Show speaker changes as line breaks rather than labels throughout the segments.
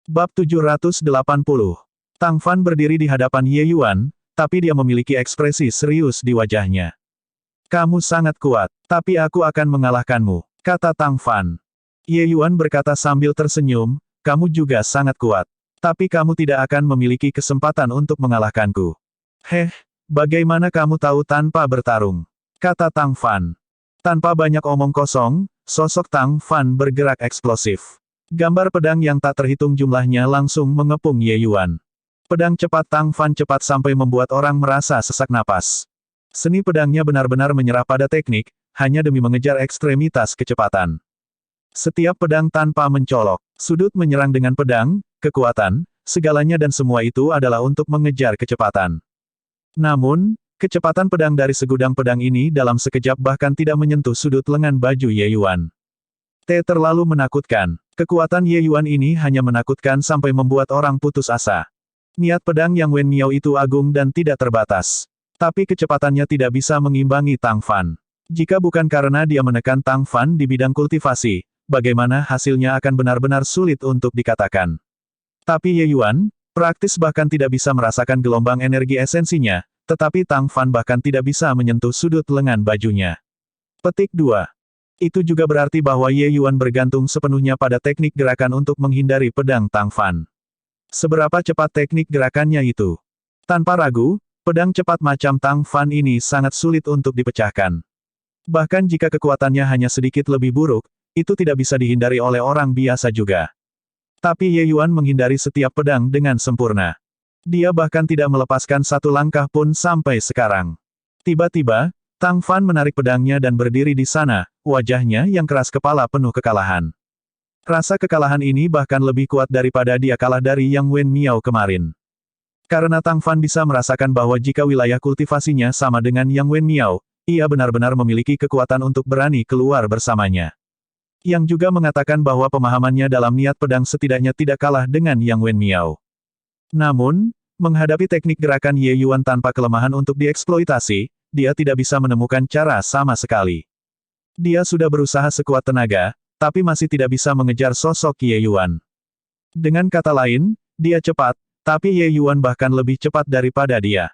Bab 780. Tang Fan berdiri di hadapan Ye Yuan, tapi dia memiliki ekspresi serius di wajahnya. Kamu sangat kuat, tapi aku akan mengalahkanmu, kata Tang Fan. Ye Yuan berkata sambil tersenyum, kamu juga sangat kuat. Tapi kamu tidak akan memiliki kesempatan untuk mengalahkanku. Heh, bagaimana kamu tahu tanpa bertarung? Kata Tang Fan. Tanpa banyak omong kosong, sosok Tang Fan bergerak eksplosif. Gambar pedang yang tak terhitung jumlahnya langsung mengepung Ye Yuan. Pedang cepat Tang Fan cepat sampai membuat orang merasa sesak napas. Seni pedangnya benar-benar menyerah pada teknik, hanya demi mengejar ekstremitas kecepatan. Setiap pedang tanpa mencolok, sudut menyerang dengan pedang, kekuatan, segalanya dan semua itu adalah untuk mengejar kecepatan. Namun, kecepatan pedang dari segudang pedang ini dalam sekejap bahkan tidak menyentuh sudut lengan baju Ye Yuan. Terlalu menakutkan. Kekuatan Ye Yuan ini hanya menakutkan sampai membuat orang putus asa. Niat pedang Yang Wen Miao itu agung dan tidak terbatas. Tapi kecepatannya tidak bisa mengimbangi Tang Fan. Jika bukan karena dia menekan Tang Fan di bidang kultivasi, bagaimana hasilnya akan benar-benar sulit untuk dikatakan. Tapi Ye Yuan, praktis bahkan tidak bisa merasakan gelombang energi esensinya, tetapi Tang Fan bahkan tidak bisa menyentuh sudut lengan bajunya. Petik 2. Itu juga berarti bahwa Ye Yuan bergantung sepenuhnya pada teknik gerakan untuk menghindari pedang Tang Fan. Seberapa cepat teknik gerakannya itu? Tanpa ragu, pedang cepat macam Tang Fan ini sangat sulit untuk dipecahkan. Bahkan jika kekuatannya hanya sedikit lebih buruk, itu tidak bisa dihindari oleh orang biasa juga. Tapi Ye Yuan menghindari setiap pedang dengan sempurna. Dia bahkan tidak melepaskan satu langkah pun sampai sekarang. Tiba-tiba, Tang Fan menarik pedangnya dan berdiri di sana, wajahnya yang keras kepala penuh kekalahan. Rasa kekalahan ini bahkan lebih kuat daripada dia kalah dari Yang Wen Miao kemarin. Karena Tang Fan bisa merasakan bahwa jika wilayah kultivasinya sama dengan Yang Wen Miao, ia benar-benar memiliki kekuatan untuk berani keluar bersamanya. Yang juga mengatakan bahwa pemahamannya dalam niat pedang setidaknya tidak kalah dengan Yang Wen Miao. Namun, menghadapi teknik gerakan Ye Yuan tanpa kelemahan untuk dieksploitasi, dia tidak bisa menemukan cara sama sekali. Dia sudah berusaha sekuat tenaga, tapi masih tidak bisa mengejar sosok Ye Yuan. Dengan kata lain, dia cepat, tapi Ye Yuan bahkan lebih cepat daripada dia.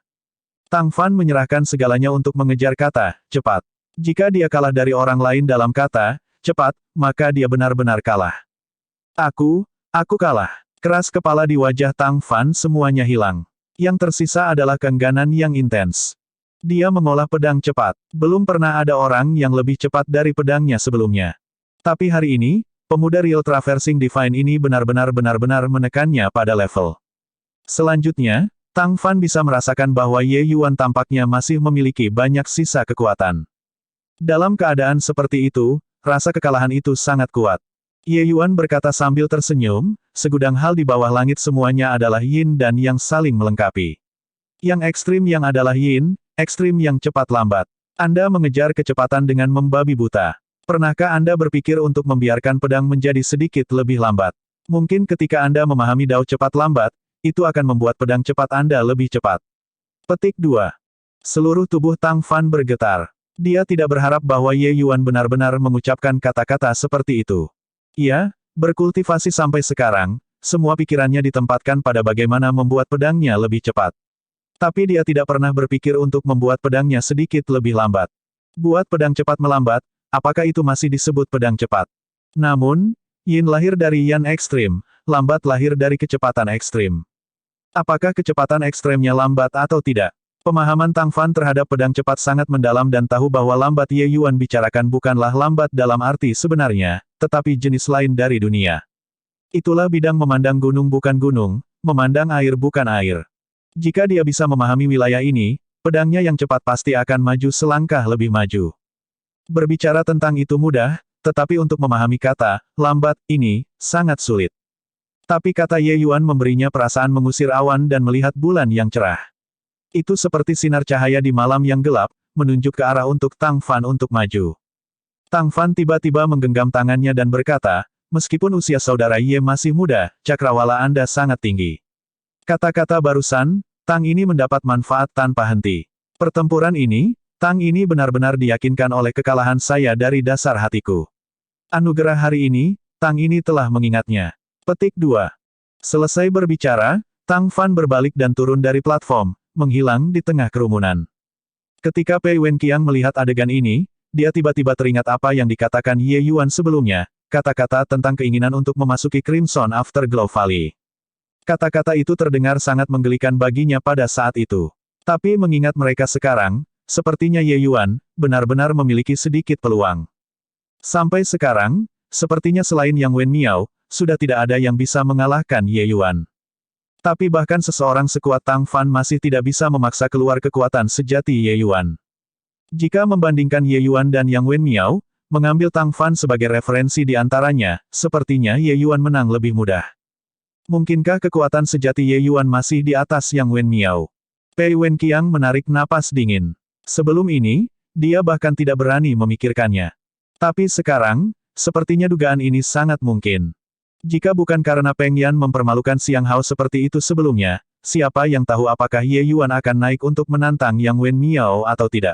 Tang Fan menyerahkan segalanya untuk mengejar kata, cepat. Jika dia kalah dari orang lain dalam kata, cepat, maka dia benar-benar kalah. Aku kalah. Keras kepala di wajah Tang Fan semuanya hilang. Yang tersisa adalah keengganan yang intens. Dia mengolah pedang cepat. Belum pernah ada orang yang lebih cepat dari pedangnya sebelumnya. Tapi hari ini, pemuda Real Traversing Divine ini benar-benar menekannya pada level. Selanjutnya, Tang Fan bisa merasakan bahwa Ye Yuan tampaknya masih memiliki banyak sisa kekuatan. Dalam keadaan seperti itu, rasa kekalahan itu sangat kuat. Ye Yuan berkata sambil tersenyum, segudang hal di bawah langit semuanya adalah yin dan yang saling melengkapi. Yang ekstrim yang adalah yin, ekstrim yang cepat lambat. Anda mengejar kecepatan dengan membabi buta. Pernahkah Anda berpikir untuk membiarkan pedang menjadi sedikit lebih lambat? Mungkin ketika Anda memahami Dao cepat lambat, itu akan membuat pedang cepat Anda lebih cepat. Petik 2. Seluruh tubuh Tang Fan bergetar. Dia tidak berharap bahwa Ye Yuan benar-benar mengucapkan kata-kata seperti itu. Ia berkultivasi sampai sekarang, semua pikirannya ditempatkan pada bagaimana membuat pedangnya lebih cepat. Tapi dia tidak pernah berpikir untuk membuat pedangnya sedikit lebih lambat. Buat pedang cepat melambat, apakah itu masih disebut pedang cepat? Namun, yin lahir dari yang ekstrim, lambat lahir dari kecepatan ekstrim. Apakah kecepatan ekstremnya lambat atau tidak? Pemahaman Tang Fan terhadap pedang cepat sangat mendalam dan tahu bahwa lambat Ye Yuan bicarakan bukanlah lambat dalam arti sebenarnya, tetapi jenis lain dari dunia. Itulah bidang memandang gunung bukan gunung, memandang air bukan air. Jika dia bisa memahami wilayah ini, pedangnya yang cepat pasti akan maju selangkah lebih maju. Berbicara tentang itu mudah, tetapi untuk memahami kata, lambat, ini, sangat sulit. Tapi kata Ye Yuan memberinya perasaan mengusir awan dan melihat bulan yang cerah. Itu seperti sinar cahaya di malam yang gelap, menunjuk ke arah untuk Tang Fan untuk maju. Tang Fan tiba-tiba menggenggam tangannya dan berkata, meskipun usia saudara Ye masih muda, cakrawala Anda sangat tinggi. Kata-kata barusan, Tang ini mendapat manfaat tanpa henti. Pertempuran ini, Tang ini benar-benar diyakinkan oleh kekalahan saya dari dasar hatiku. Anugerah hari ini, Tang ini telah mengingatnya. Petik 2. Selesai berbicara, Tang Fan berbalik dan turun dari platform, menghilang di tengah kerumunan. Ketika Pei Wenqiang melihat adegan ini, dia tiba-tiba teringat apa yang dikatakan Ye Yuan sebelumnya, kata-kata tentang keinginan untuk memasuki Crimson Afterglow Valley. Kata-kata itu terdengar sangat menggelikan baginya pada saat itu. Tapi mengingat mereka sekarang, sepertinya Ye Yuan benar-benar memiliki sedikit peluang. Sampai sekarang, sepertinya selain Yang Wen Miao, sudah tidak ada yang bisa mengalahkan Ye Yuan. Tapi bahkan seseorang sekuat Tang Fan masih tidak bisa memaksa keluar kekuatan sejati Ye Yuan. Jika membandingkan Ye Yuan dan Yang Wen Miao, mengambil Tang Fan sebagai referensi di antaranya, sepertinya Ye Yuan menang lebih mudah. Mungkinkah kekuatan sejati Ye Yuan masih di atas Yang Wen Miao? Pei Wenqiang menarik napas dingin. Sebelum ini, dia bahkan tidak berani memikirkannya. Tapi sekarang, sepertinya dugaan ini sangat mungkin. Jika bukan karena Peng Yan mempermalukan Xiang Hao seperti itu sebelumnya, siapa yang tahu apakah Ye Yuan akan naik untuk menantang Yang Wen Miao atau tidak.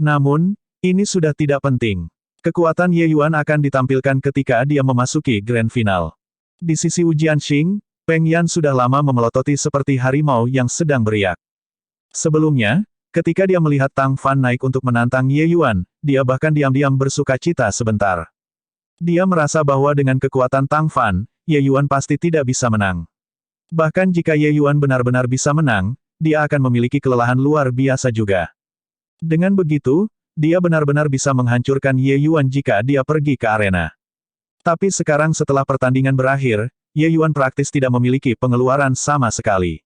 Namun, ini sudah tidak penting. Kekuatan Ye Yuan akan ditampilkan ketika dia memasuki Grand Final. Di sisi Wu Jianxing, Peng Yan sudah lama memelototi seperti harimau yang sedang beriak. Sebelumnya, ketika dia melihat Tang Fan naik untuk menantang Ye Yuan, dia bahkan diam-diam bersukacita sebentar. Dia merasa bahwa dengan kekuatan Tang Fan, Ye Yuan pasti tidak bisa menang. Bahkan jika Ye Yuan benar-benar bisa menang, dia akan memiliki kelelahan luar biasa juga. Dengan begitu, dia benar-benar bisa menghancurkan Ye Yuan jika dia pergi ke arena. Tapi sekarang setelah pertandingan berakhir, Ye Yuan praktis tidak memiliki pengeluaran sama sekali.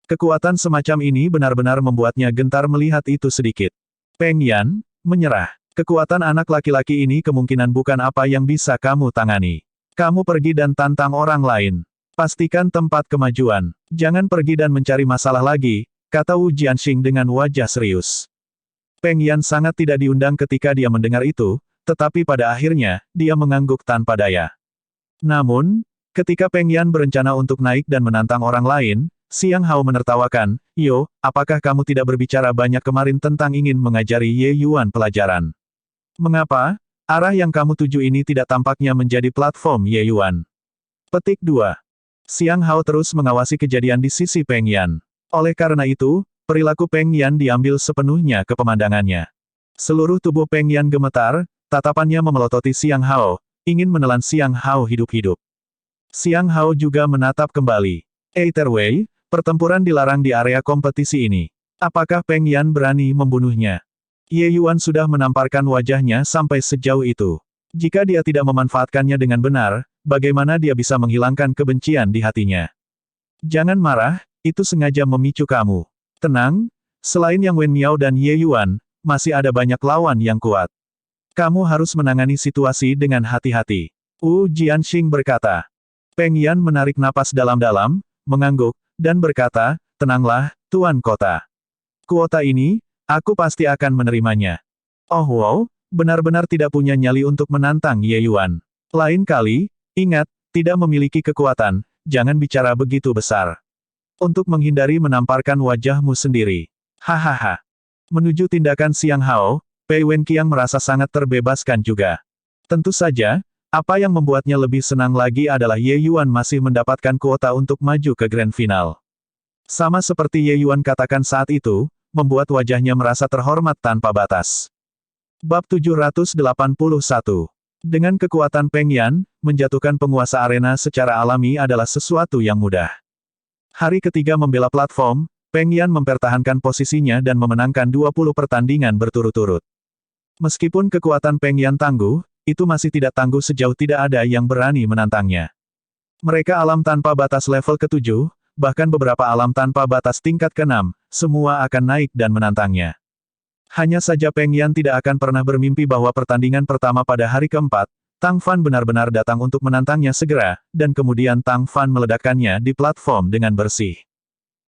Kekuatan semacam ini benar-benar membuatnya gentar melihat itu sedikit. Peng Yan, menyerah. Kekuatan anak laki-laki ini kemungkinan bukan apa yang bisa kamu tangani. Kamu pergi dan tantang orang lain. Pastikan tempat kemajuan. Jangan pergi dan mencari masalah lagi, kata Wu Jianxing dengan wajah serius. Peng Yan sangat tidak diundang ketika dia mendengar itu, tetapi pada akhirnya, dia mengangguk tanpa daya. Namun, ketika Peng Yan berencana untuk naik dan menantang orang lain, Xiang Hao menertawakan, "Yo, apakah kamu tidak berbicara banyak kemarin tentang ingin mengajari Ye Yuan pelajaran? Mengapa, arah yang kamu tuju ini tidak tampaknya menjadi platform Ye Yuan?" Petik 2. Xiang Hao terus mengawasi kejadian di sisi Peng Yan. Oleh karena itu, perilaku Peng Yan diambil sepenuhnya ke pemandangannya. Seluruh tubuh Peng Yan gemetar, tatapannya memelototi Xiang Hao, ingin menelan Xiang Hao hidup-hidup. Xiang Hao juga menatap kembali. Eiterwei, pertempuran dilarang di area kompetisi ini. Apakah Peng Yan berani membunuhnya? Ye Yuan sudah menamparkan wajahnya sampai sejauh itu. Jika dia tidak memanfaatkannya dengan benar, bagaimana dia bisa menghilangkan kebencian di hatinya? Jangan marah, itu sengaja memicu kamu. Tenang, selain Yang Wen Miao dan Ye Yuan, masih ada banyak lawan yang kuat. Kamu harus menangani situasi dengan hati-hati. Wu Jianxing berkata. Peng Yan menarik napas dalam-dalam, mengangguk, dan berkata, "Tenanglah, Tuan Kota. Kuota ini, aku pasti akan menerimanya." Oh wow, benar-benar tidak punya nyali untuk menantang Ye Yuan. Lain kali, ingat, tidak memiliki kekuatan, jangan bicara begitu besar. Untuk menghindari menamparkan wajahmu sendiri. Hahaha. Menuju tindakan Xiang Hao, Pei Wenqiang merasa sangat terbebaskan juga. Tentu saja, apa yang membuatnya lebih senang lagi adalah Ye Yuan masih mendapatkan kuota untuk maju ke Grand Final. Sama seperti Ye Yuan katakan saat itu, membuat wajahnya merasa terhormat tanpa batas. Bab 781. Dengan kekuatan Peng Yan, menjatuhkan penguasa arena secara alami adalah sesuatu yang mudah. Hari ketiga membela platform, Peng Yan mempertahankan posisinya dan memenangkan 20 pertandingan berturut-turut. Meskipun kekuatan Peng Yan tangguh, itu masih tidak tangguh sejauh tidak ada yang berani menantangnya. Mereka alam tanpa batas level ke-7, bahkan beberapa alam tanpa batas tingkat ke-6, semua akan naik dan menantangnya. Hanya saja Peng Yan tidak akan pernah bermimpi bahwa pertandingan pertama pada hari keempat, Tang Fan benar-benar datang untuk menantangnya segera, dan kemudian Tang Fan meledakkannya di platform dengan bersih.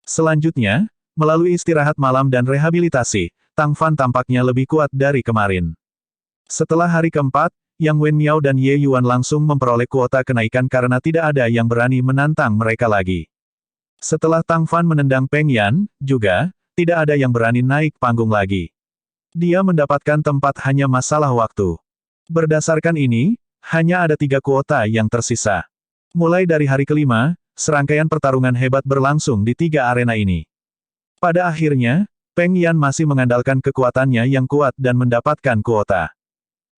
Selanjutnya, melalui istirahat malam dan rehabilitasi, Tang Fan tampaknya lebih kuat dari kemarin. Setelah hari keempat, Yang Wen Miao dan Ye Yuan langsung memperoleh kuota kenaikan karena tidak ada yang berani menantang mereka lagi. Setelah Tang Fan menendang Peng Yan, juga, tidak ada yang berani naik panggung lagi. Dia mendapatkan tempat hanya masalah waktu. Berdasarkan ini, hanya ada 3 kuota yang tersisa. Mulai dari hari kelima, serangkaian pertarungan hebat berlangsung di 3 arena ini. Pada akhirnya, Peng Yan masih mengandalkan kekuatannya yang kuat dan mendapatkan kuota.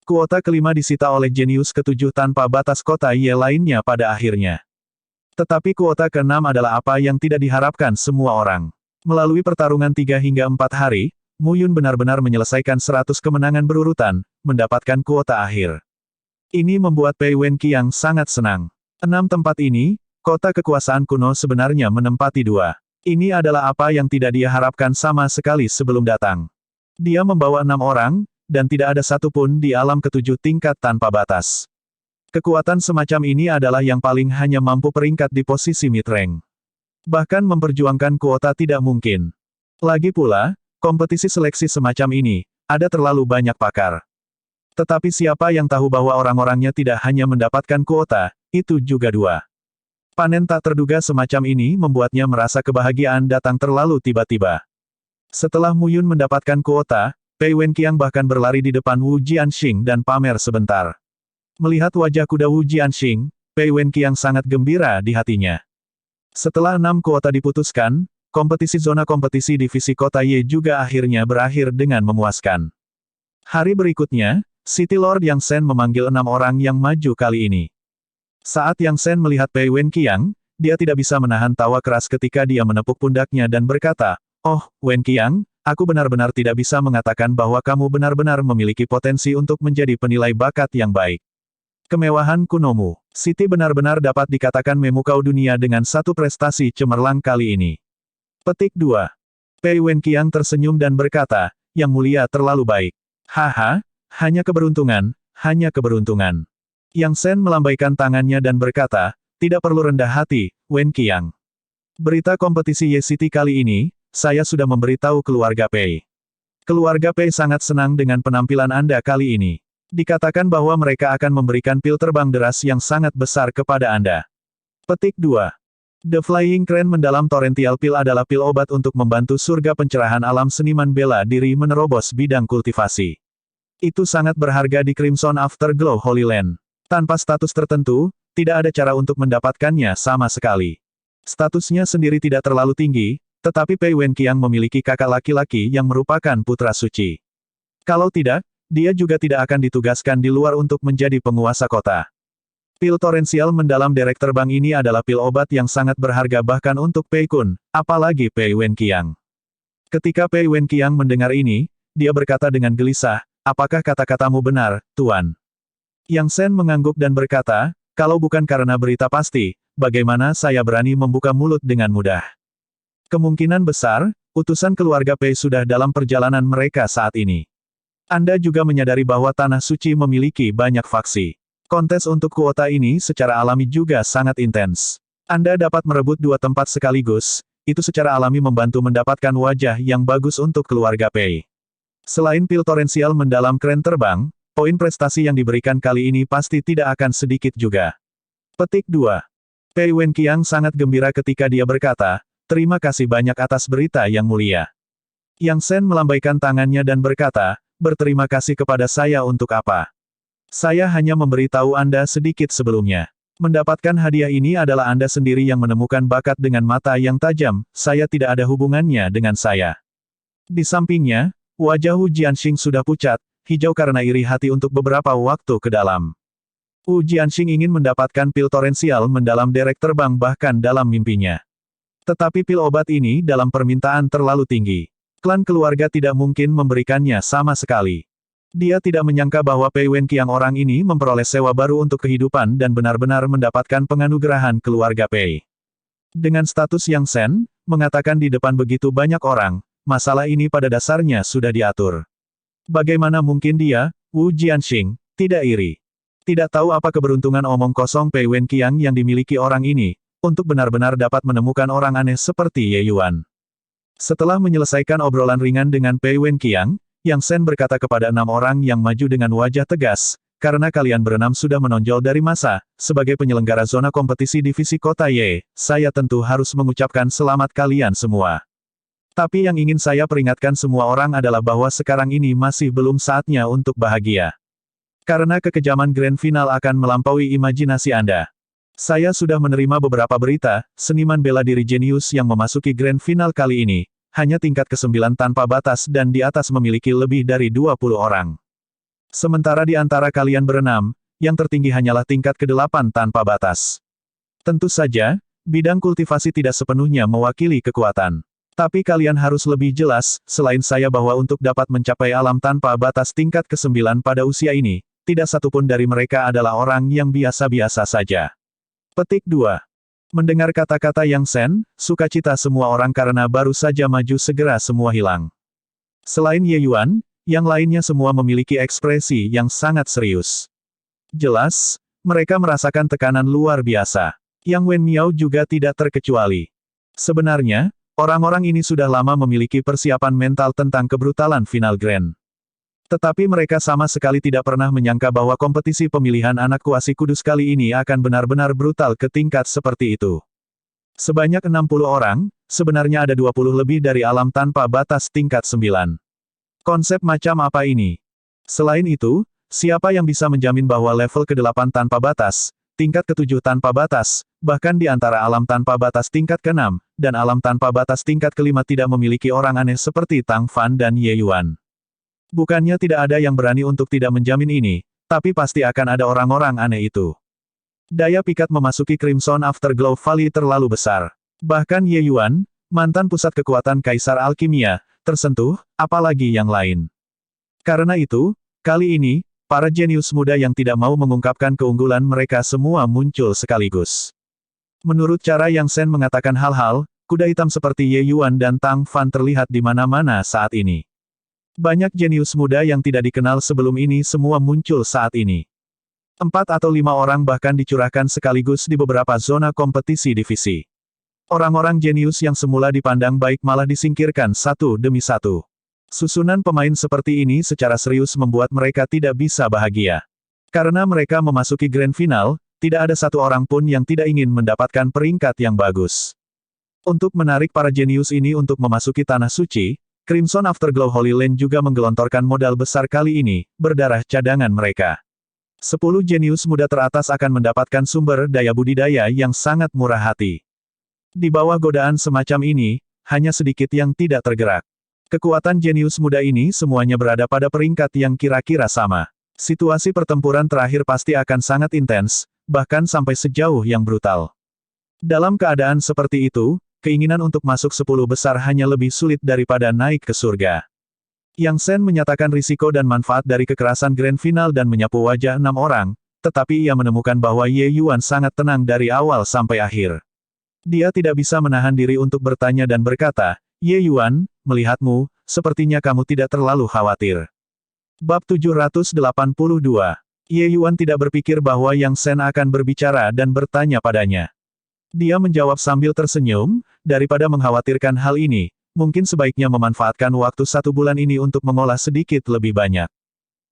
Kuota kelima disita oleh jenius ketujuh tanpa batas kota Ye lainnya pada akhirnya. Tetapi kuota keenam adalah apa yang tidak diharapkan semua orang. Melalui pertarungan 3 hingga 4 hari, Mu Yun benar-benar menyelesaikan 100 kemenangan berurutan, mendapatkan kuota akhir. Ini membuat Pei Wenqiang sangat senang. 6 tempat ini, kota kekuasaan kuno sebenarnya menempati 2. Ini adalah apa yang tidak dia harapkan sama sekali sebelum datang. Dia membawa 6 orang, dan tidak ada satupun di alam ketujuh tingkat tanpa batas. Kekuatan semacam ini adalah yang paling hanya mampu peringkat di posisi mid-rank. Bahkan memperjuangkan kuota tidak mungkin. Lagi pula, kompetisi seleksi semacam ini, ada terlalu banyak pakar. Tetapi siapa yang tahu bahwa orang-orangnya tidak hanya mendapatkan kuota, itu juga 2. Panen tak terduga semacam ini membuatnya merasa kebahagiaan datang terlalu tiba-tiba. Setelah Mu Yun mendapatkan kuota, Pei Wenqiang bahkan berlari di depan Wu Jianxing dan pamer sebentar. Melihat wajah kuda Wu Jianxing, Pei Wenqiang sangat gembira di hatinya. Setelah 6 kuota diputuskan, kompetisi zona kompetisi divisi kota Ye juga akhirnya berakhir dengan memuaskan. Hari berikutnya, City Lord Yang Shen memanggil 6 orang yang maju kali ini. Saat Yang Shen melihat Pei Wenqiang, dia tidak bisa menahan tawa keras ketika dia menepuk pundaknya dan berkata, "Oh, Wenqiang, aku benar-benar tidak bisa mengatakan bahwa kamu benar-benar memiliki potensi untuk menjadi penilai bakat yang baik. Kemewahan kunomu, Siti benar-benar dapat dikatakan memukau dunia dengan satu prestasi cemerlang kali ini." Petik 2. Pei Wenqiang tersenyum dan berkata, "Yang mulia terlalu baik. Haha, hanya keberuntungan, hanya keberuntungan." Yang Shen melambaikan tangannya dan berkata, "Tidak perlu rendah hati, Wenqiang. Berita kompetisi Ye City kali ini, saya sudah memberitahu keluarga Pei. Keluarga Pei sangat senang dengan penampilan Anda kali ini. Dikatakan bahwa mereka akan memberikan pil terbang deras yang sangat besar kepada Anda." Petik 2. The Flying Crane mendalam Torrential Pil adalah pil obat untuk membantu surga pencerahan alam seniman bela diri menerobos bidang kultivasi. Itu sangat berharga di Crimson Afterglow Holy Land. Tanpa status tertentu, tidak ada cara untuk mendapatkannya sama sekali. Statusnya sendiri tidak terlalu tinggi, tetapi Pei Wenqiang memiliki kakak laki-laki yang merupakan putra suci. Kalau tidak, dia juga tidak akan ditugaskan di luar untuk menjadi penguasa kota. Pil Torrential mendalam derek terbang ini adalah pil obat yang sangat berharga bahkan untuk Pei Kun, apalagi Pei Wenqiang. Ketika Pei Wenqiang mendengar ini, dia berkata dengan gelisah, "Apakah kata-katamu benar, Tuan?" Yang Shen mengangguk dan berkata, "Kalau bukan karena berita pasti, bagaimana saya berani membuka mulut dengan mudah? Kemungkinan besar, utusan keluarga Pei sudah dalam perjalanan mereka saat ini. Anda juga menyadari bahwa Tanah Suci memiliki banyak faksi. Kontes untuk kuota ini secara alami juga sangat intens. Anda dapat merebut 2 tempat sekaligus, itu secara alami membantu mendapatkan wajah yang bagus untuk keluarga Pei. Selain pil Torrential mendalam keren terbang, poin prestasi yang diberikan kali ini pasti tidak akan sedikit juga." Petik 2. Pei Wenqiang sangat gembira ketika dia berkata, "Terima kasih banyak atas berita yang mulia." Yang Shen melambaikan tangannya dan berkata, "Berterima kasih kepada saya untuk apa? Saya hanya memberitahu Anda sedikit sebelumnya. Mendapatkan hadiah ini adalah Anda sendiri yang menemukan bakat dengan mata yang tajam, saya tidak ada hubungannya dengan saya." Di sampingnya, wajah Wu Jianxing sudah pucat, hijau karena iri hati untuk beberapa waktu ke dalam. Wu Jianxing ingin mendapatkan pil Torrential mendalam derek terbang bahkan dalam mimpinya. Tetapi pil obat ini dalam permintaan terlalu tinggi. Klan keluarga tidak mungkin memberikannya sama sekali. Dia tidak menyangka bahwa Pei Wenqiang orang ini memperoleh sewa baru untuk kehidupan dan benar-benar mendapatkan penganugerahan keluarga Pei. Dengan status Yang Shen, mengatakan di depan begitu banyak orang, masalah ini pada dasarnya sudah diatur. Bagaimana mungkin dia, Wu Jianxing, tidak iri? Tidak tahu apa keberuntungan omong kosong Pei Wenqiang yang dimiliki orang ini, untuk benar-benar dapat menemukan orang aneh seperti Ye Yuan. Setelah menyelesaikan obrolan ringan dengan Pei Wenqiang, Yang Shen berkata kepada 6 orang yang maju dengan wajah tegas, "Karena kalian berenam sudah menonjol dari masa, sebagai penyelenggara zona kompetisi divisi kota Ye, saya tentu harus mengucapkan selamat kalian semua. Tapi yang ingin saya peringatkan semua orang adalah bahwa sekarang ini masih belum saatnya untuk bahagia. Karena kekejaman grand final akan melampaui imajinasi Anda. Saya sudah menerima beberapa berita, seniman bela diri jenius yang memasuki grand final kali ini, hanya tingkat ke-9 tanpa batas dan di atas memiliki lebih dari 20 orang. Sementara di antara kalian berenam, yang tertinggi hanyalah tingkat ke-8 tanpa batas. Tentu saja, bidang kultivasi tidak sepenuhnya mewakili kekuatan. Tapi kalian harus lebih jelas, selain saya bahwa untuk dapat mencapai alam tanpa batas tingkat ke-9 pada usia ini, tidak satupun dari mereka adalah orang yang biasa-biasa saja. Petik 2. Mendengar kata-kata Yang Sen, sukacita semua orang karena baru saja maju segera semua hilang. Selain Ye Yuan, yang lainnya semua memiliki ekspresi yang sangat serius. Jelas, mereka merasakan tekanan luar biasa. Yang Wen Miao juga tidak terkecuali. Sebenarnya, orang-orang ini sudah lama memiliki persiapan mental tentang kebrutalan final Grand. Tetapi mereka sama sekali tidak pernah menyangka bahwa kompetisi pemilihan anak kuasi kudus kali ini akan benar-benar brutal ke tingkat seperti itu. Sebanyak 60 orang, sebenarnya ada 20 lebih dari alam tanpa batas tingkat 9. Konsep macam apa ini? Selain itu, siapa yang bisa menjamin bahwa level ke-8 tanpa batas, tingkat ke-7 tanpa batas, bahkan di antara alam tanpa batas tingkat ke-6, dan alam tanpa batas tingkat ke-5 tidak memiliki orang aneh seperti Tang Fan dan Ye Yuan? Bukannya tidak ada yang berani untuk tidak menjamin ini, tapi pasti akan ada orang-orang aneh itu. Daya pikat memasuki Crimson Afterglow Valley terlalu besar. Bahkan Ye Yuan, mantan pusat kekuatan Kaisar Alkimia, tersentuh, apalagi yang lain. Karena itu, kali ini, para jenius muda yang tidak mau mengungkapkan keunggulan mereka semua muncul sekaligus. Menurut cara Yang Sen mengatakan hal-hal, kuda hitam seperti Ye Yuan dan Tang Fan terlihat di mana-mana saat ini. Banyak jenius muda yang tidak dikenal sebelum ini semua muncul saat ini. 4 atau 5 orang bahkan dicurahkan sekaligus di beberapa zona kompetisi divisi. Orang-orang jenius yang semula dipandang baik malah disingkirkan satu demi satu. Susunan pemain seperti ini secara serius membuat mereka tidak bisa bahagia. Karena mereka memasuki grand final, tidak ada satu orang pun yang tidak ingin mendapatkan peringkat yang bagus. Untuk menarik para jenius ini untuk memasuki Tanah Suci, Crimson Afterglow Holy Land juga menggelontorkan modal besar kali ini, berdarah cadangan mereka. 10 jenius muda teratas akan mendapatkan sumber daya budidaya yang sangat murah hati. Di bawah godaan semacam ini, hanya sedikit yang tidak tergerak. Kekuatan jenius muda ini semuanya berada pada peringkat yang kira-kira sama. Situasi pertempuran terakhir pasti akan sangat intens, bahkan sampai sejauh yang brutal. Dalam keadaan seperti itu, keinginan untuk masuk 10 besar hanya lebih sulit daripada naik ke surga. Yang Sen menyatakan risiko dan manfaat dari kekerasan grand final dan menyapu wajah 6 orang, tetapi ia menemukan bahwa Ye Yuan sangat tenang dari awal sampai akhir. Dia tidak bisa menahan diri untuk bertanya dan berkata, Ye Yuan, melihatmu, sepertinya kamu tidak terlalu khawatir. Bab 782. Ye Yuan tidak berpikir bahwa Yang Sen akan berbicara dan bertanya padanya. Dia menjawab sambil tersenyum, daripada mengkhawatirkan hal ini, mungkin sebaiknya memanfaatkan waktu 1 bulan ini untuk mengolah sedikit lebih banyak.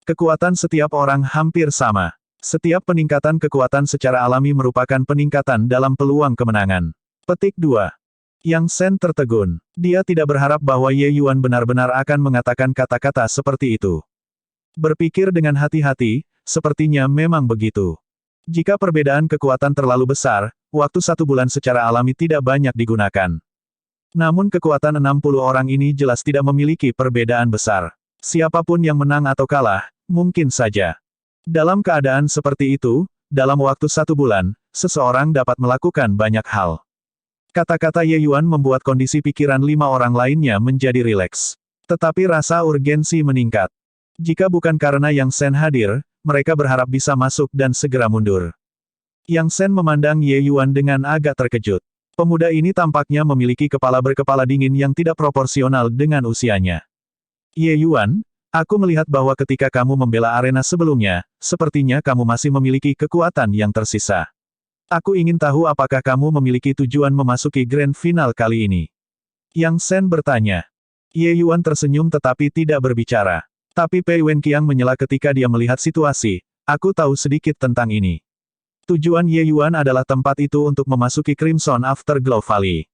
Kekuatan setiap orang hampir sama. Setiap peningkatan kekuatan secara alami merupakan peningkatan dalam peluang kemenangan. Petik 2. Yang Sen tertegun. Dia tidak berharap bahwa Ye Yuan benar-benar akan mengatakan kata-kata seperti itu. Berpikir dengan hati-hati, sepertinya memang begitu. Jika perbedaan kekuatan terlalu besar, waktu 1 bulan secara alami tidak banyak digunakan. Namun kekuatan 60 orang ini jelas tidak memiliki perbedaan besar. Siapapun yang menang atau kalah, mungkin saja. Dalam keadaan seperti itu, dalam waktu 1 bulan, seseorang dapat melakukan banyak hal. Kata-kata Ye Yuan membuat kondisi pikiran 5 orang lainnya menjadi rileks. Tetapi rasa urgensi meningkat. Jika bukan karena Yang Sen hadir, mereka berharap bisa masuk dan segera mundur. Yang Sen memandang Ye Yuan dengan agak terkejut. Pemuda ini tampaknya memiliki kepala berkepala dingin yang tidak proporsional dengan usianya. Ye Yuan, aku melihat bahwa ketika kamu membela arena sebelumnya, sepertinya kamu masih memiliki kekuatan yang tersisa. Aku ingin tahu apakah kamu memiliki tujuan memasuki grand final kali ini. Yang Sen bertanya. Ye Yuan tersenyum tetapi tidak berbicara. Tapi Pei Wenqiang menyela ketika dia melihat situasi, aku tahu sedikit tentang ini. Tujuan Ye Yuan adalah tempat itu untuk memasuki Crimson Afterglow Valley.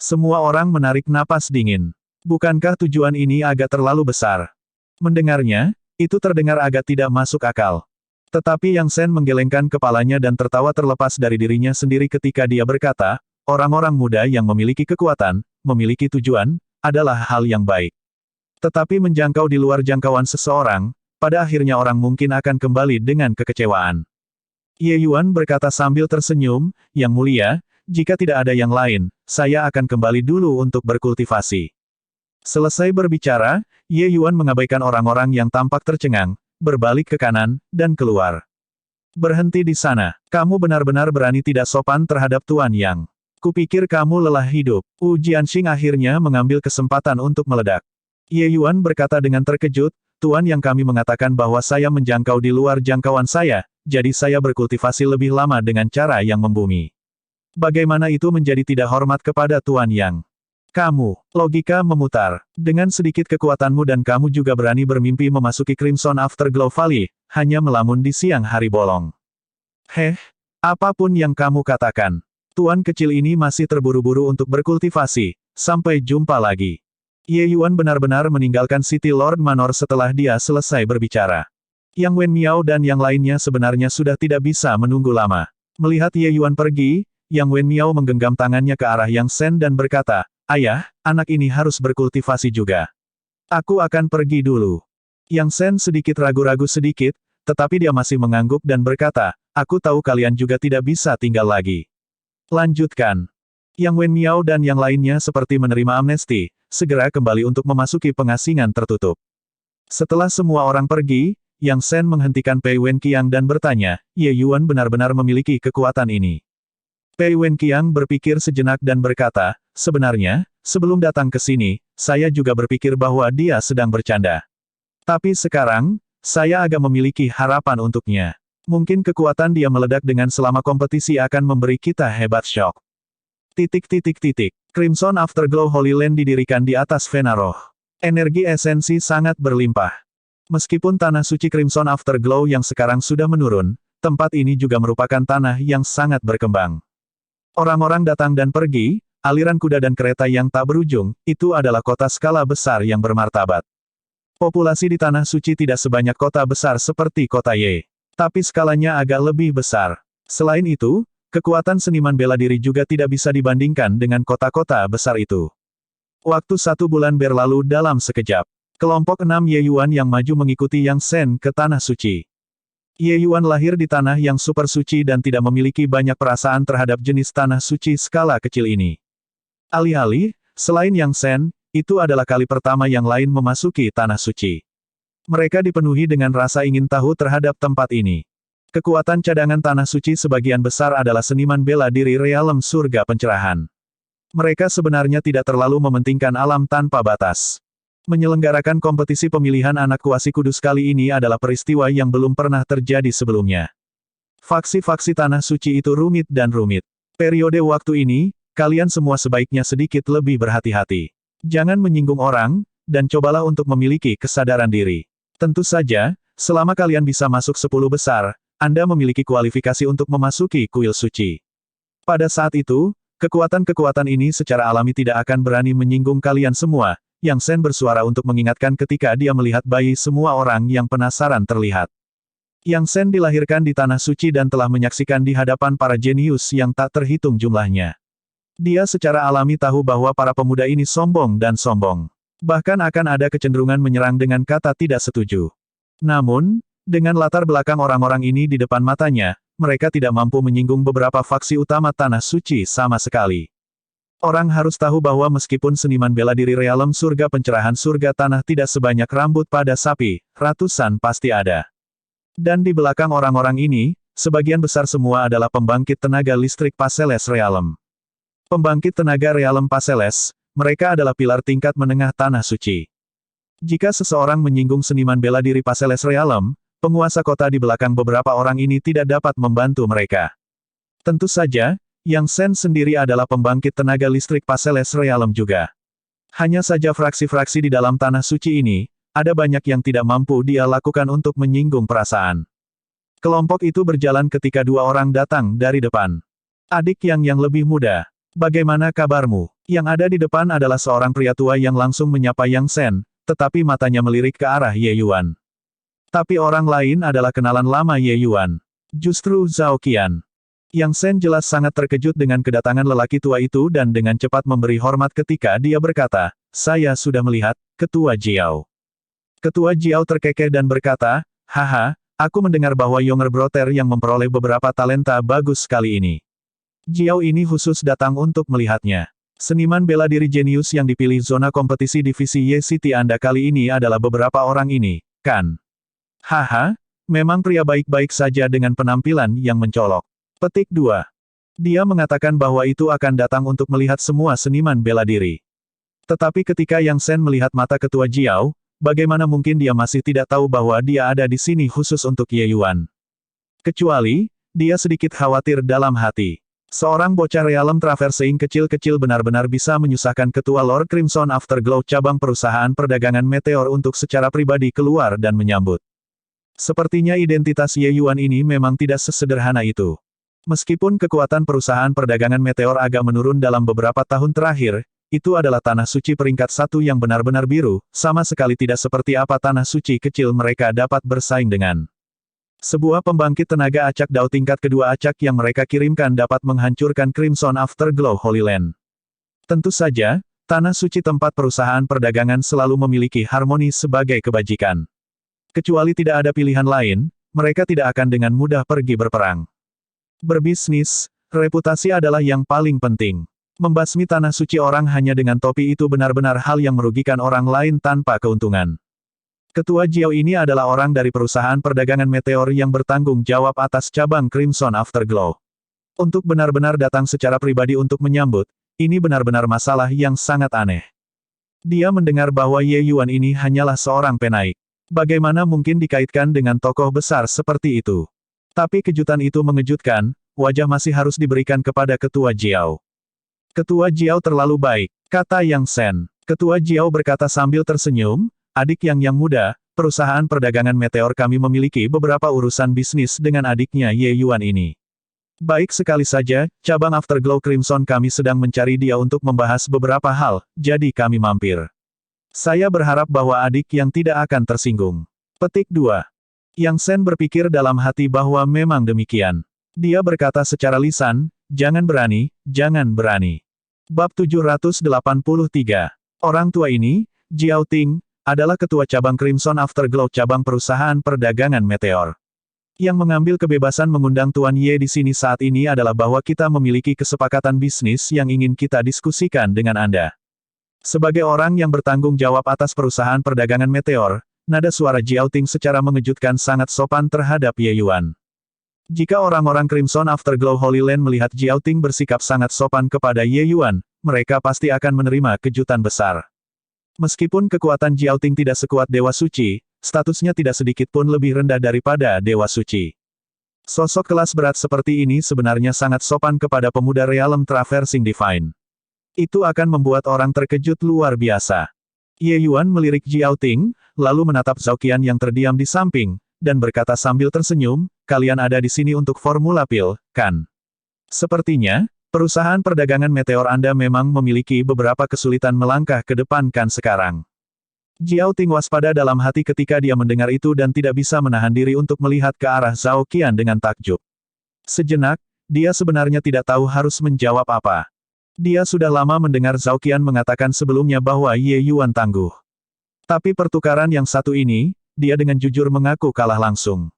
Semua orang menarik napas dingin. Bukankah tujuan ini agak terlalu besar? Mendengarnya, itu terdengar agak tidak masuk akal. Tetapi Yang Sen menggelengkan kepalanya dan tertawa terlepas dari dirinya sendiri ketika dia berkata, orang-orang muda yang memiliki kekuatan, memiliki tujuan, adalah hal yang baik. Tetapi menjangkau di luar jangkauan seseorang, pada akhirnya orang mungkin akan kembali dengan kekecewaan. Ye Yuan berkata sambil tersenyum, Yang Mulia, jika tidak ada yang lain, saya akan kembali dulu untuk berkultivasi. Selesai berbicara, Ye Yuan mengabaikan orang-orang yang tampak tercengang, berbalik ke kanan, dan keluar. Berhenti di sana. Kamu benar-benar berani tidak sopan terhadap Tuan Yang. Kupikir kamu lelah hidup. Wu Jianxing akhirnya mengambil kesempatan untuk meledak. Ye Yuan berkata dengan terkejut, Tuan Yang kami mengatakan bahwa saya menjangkau di luar jangkauan saya, jadi saya berkultivasi lebih lama dengan cara yang membumi. Bagaimana itu menjadi tidak hormat kepada Tuan Yang? Kamu, logika memutar. Dengan sedikit kekuatanmu dan kamu juga berani bermimpi memasuki Crimson Afterglow Valley, hanya melamun di siang hari bolong. Apapun yang kamu katakan. Tuan kecil ini masih terburu-buru untuk berkultivasi. Sampai jumpa lagi. Ye Yuan benar-benar meninggalkan City Lord Manor setelah dia selesai berbicara. Yang Wen Miao dan yang lainnya sebenarnya sudah tidak bisa menunggu lama. Melihat Ye Yuan pergi, Yang Wen Miao menggenggam tangannya ke arah Yang Sen dan berkata, Ayah, anak ini harus berkultivasi juga. Aku akan pergi dulu. Yang Sen sedikit ragu-ragu sedikit, tetapi dia masih mengangguk dan berkata, aku tahu kalian juga tidak bisa tinggal lagi. Lanjutkan. Yang Wen Miao dan yang lainnya seperti menerima amnesti, segera kembali untuk memasuki pengasingan tertutup. Setelah semua orang pergi, Yang Sen menghentikan Pei Wenqiang dan bertanya, Ye Yuan benar-benar memiliki kekuatan ini. Pei Wenqiang berpikir sejenak dan berkata, sebenarnya, sebelum datang ke sini, saya juga berpikir bahwa dia sedang bercanda. Tapi sekarang, saya agak memiliki harapan untuknya. Mungkin kekuatan dia meledak dengan selama kompetisi akan memberi kita hebat shock. Crimson Afterglow Holy Land didirikan di atas Venaroh. Energi esensi sangat berlimpah. Meskipun tanah suci Crimson Afterglow yang sekarang sudah menurun, tempat ini juga merupakan tanah yang sangat berkembang. Orang-orang datang dan pergi, aliran kuda dan kereta yang tak berujung, itu adalah kota skala besar yang bermartabat. Populasi di tanah suci tidak sebanyak kota besar seperti kota Ye. Tapi skalanya agak lebih besar. Selain itu, kekuatan seniman bela diri juga tidak bisa dibandingkan dengan kota-kota besar itu. Waktu 1 bulan berlalu dalam sekejap. Kelompok 6 Ye Yuan yang maju mengikuti Yang Sen ke tanah suci. Ye Yuan lahir di tanah yang super suci dan tidak memiliki banyak perasaan terhadap jenis tanah suci skala kecil ini. Alih-alih, selain Yang Sen, itu adalah kali pertama yang lain memasuki tanah suci. Mereka dipenuhi dengan rasa ingin tahu terhadap tempat ini. Kekuatan cadangan tanah suci sebagian besar adalah seniman bela diri realem surga pencerahan. Mereka sebenarnya tidak terlalu mementingkan alam tanpa batas. Menyelenggarakan kompetisi pemilihan anak kuasi kudus kali ini adalah peristiwa yang belum pernah terjadi sebelumnya. Faksi-faksi tanah suci itu rumit dan rumit. Periode waktu ini, kalian semua sebaiknya sedikit lebih berhati-hati. Jangan menyinggung orang, dan cobalah untuk memiliki kesadaran diri. Tentu saja, selama kalian bisa masuk 10 besar, Anda memiliki kualifikasi untuk memasuki kuil suci. Pada saat itu, kekuatan-kekuatan ini secara alami tidak akan berani menyinggung kalian semua. Yang Sen bersuara untuk mengingatkan ketika dia melihat bayi semua orang yang penasaran terlihat. Yang Sen dilahirkan di tanah suci dan telah menyaksikan di hadapan para jenius yang tak terhitung jumlahnya. Dia secara alami tahu bahwa para pemuda ini sombong dan sombong. Bahkan akan ada kecenderungan menyerang dengan kata tidak setuju. Namun, dengan latar belakang orang-orang ini di depan matanya, mereka tidak mampu menyinggung beberapa faksi utama tanah suci sama sekali. Orang harus tahu bahwa meskipun seniman bela diri realem surga pencerahan surga tanah tidak sebanyak rambut pada sapi, ratusan pasti ada. Dan di belakang orang-orang ini, sebagian besar semua adalah pembangkit tenaga listrik Paseles Realem. Pembangkit tenaga realem Paseles, mereka adalah pilar tingkat menengah tanah suci. Jika seseorang menyinggung seniman bela diri Paseles Realem, penguasa kota di belakang beberapa orang ini tidak dapat membantu mereka. Tentu saja, Yang Sen sendiri adalah pembangkit tenaga listrik Paseles Realem juga. Hanya saja fraksi-fraksi di dalam tanah suci ini, ada banyak yang tidak mampu dia lakukan untuk menyinggung perasaan. Kelompok itu berjalan ketika 2 orang datang dari depan. Adik yang lebih muda. Bagaimana kabarmu? Yang ada di depan adalah seorang pria tua yang langsung menyapa Yang Sen, tetapi matanya melirik ke arah Ye Yuan. Tapi orang lain adalah kenalan lama Ye Yuan. Justru Zhao Qian. Yang Shen jelas sangat terkejut dengan kedatangan lelaki tua itu dan dengan cepat memberi hormat ketika dia berkata, "Saya sudah melihat, Ketua Jiao." Ketua Jiao terkekeh dan berkata, "Haha, aku mendengar bahwa Younger Brother yang memperoleh beberapa talenta bagus kali ini. Jiao ini khusus datang untuk melihatnya. Seniman bela diri jenius yang dipilih zona kompetisi divisi Ye City Anda kali ini adalah beberapa orang ini, kan?" Haha, memang pria baik-baik saja dengan penampilan yang mencolok. Petik 2. Dia mengatakan bahwa itu akan datang untuk melihat semua seniman bela diri. Tetapi ketika Yang Shen melihat mata Ketua Jiao, bagaimana mungkin dia masih tidak tahu bahwa dia ada di sini khusus untuk Ye Yuan. Kecuali, dia sedikit khawatir dalam hati. Seorang bocah Realm Traversing kecil-kecil benar-benar bisa menyusahkan Ketua Lord Crimson Afterglow cabang perusahaan perdagangan Meteor untuk secara pribadi keluar dan menyambut. Sepertinya identitas Ye Yuan ini memang tidak sesederhana itu. Meskipun kekuatan perusahaan perdagangan Meteor agak menurun dalam beberapa tahun terakhir, itu adalah tanah suci peringkat 1 yang benar-benar biru, sama sekali tidak seperti apa tanah suci kecil mereka dapat bersaing dengan. Sebuah pembangkit tenaga acak dao tingkat kedua acak yang mereka kirimkan dapat menghancurkan Crimson Afterglow Holy Land. Tentu saja, tanah suci tempat perusahaan perdagangan selalu memiliki harmoni sebagai kebajikan. Kecuali tidak ada pilihan lain, mereka tidak akan dengan mudah pergi berperang. Berbisnis, reputasi adalah yang paling penting. Membasmi tanah suci orang hanya dengan topi itu benar-benar hal yang merugikan orang lain tanpa keuntungan. Ketua Jiao ini adalah orang dari perusahaan perdagangan Meteor yang bertanggung jawab atas cabang Crimson Afterglow. Untuk benar-benar datang secara pribadi untuk menyambut, ini benar-benar masalah yang sangat aneh. Dia mendengar bahwa Ye Yuan ini hanyalah seorang penaik. Bagaimana mungkin dikaitkan dengan tokoh besar seperti itu? Tapi kejutan itu mengejutkan, wajah masih harus diberikan kepada Ketua Jiao. Ketua Jiao terlalu baik, kata Yang Shen. Ketua Jiao berkata sambil tersenyum, "Adik yang muda, perusahaan perdagangan Meteor kami memiliki beberapa urusan bisnis dengan adiknya Ye Yuan ini. Baik sekali saja, cabang Afterglow Crimson kami sedang mencari dia untuk membahas beberapa hal, jadi kami mampir. Saya berharap bahwa adik yang tidak akan tersinggung." Petik 2. Yang Shen berpikir dalam hati bahwa memang demikian. Dia berkata secara lisan, "Jangan berani, jangan berani." Bab 783. Orang tua ini, Jiao Ting, adalah ketua cabang Crimson Afterglow cabang perusahaan perdagangan Meteor. Yang mengambil kebebasan mengundang Tuan Ye di sini saat ini adalah bahwa kita memiliki kesepakatan bisnis yang ingin kita diskusikan dengan Anda. Sebagai orang yang bertanggung jawab atas perusahaan perdagangan Meteor, nada suara Jiao Ting secara mengejutkan sangat sopan terhadap Ye Yuan. Jika orang-orang Crimson Afterglow Holy Land melihat Jiao Ting bersikap sangat sopan kepada Ye Yuan, mereka pasti akan menerima kejutan besar. Meskipun kekuatan Jiao Ting tidak sekuat Dewa Suci, statusnya tidak sedikit pun lebih rendah daripada Dewa Suci. Sosok kelas berat seperti ini sebenarnya sangat sopan kepada pemuda Realm Traversing Divine. Itu akan membuat orang terkejut luar biasa. Ye Yuan melirik Jiao Ting, lalu menatap Zhao Qian yang terdiam di samping, dan berkata sambil tersenyum, "Kalian ada di sini untuk Formula Pil, kan? Sepertinya, perusahaan perdagangan Meteor Anda memang memiliki beberapa kesulitan melangkah ke depan kan sekarang." Jiao Ting waspada dalam hati ketika dia mendengar itu dan tidak bisa menahan diri untuk melihat ke arah Zhao Qian dengan takjub. Sejenak, dia sebenarnya tidak tahu harus menjawab apa. Dia sudah lama mendengar Zhao Qian mengatakan sebelumnya bahwa Ye Yuan tangguh. Tapi pertukaran yang satu ini, dia dengan jujur mengaku kalah langsung.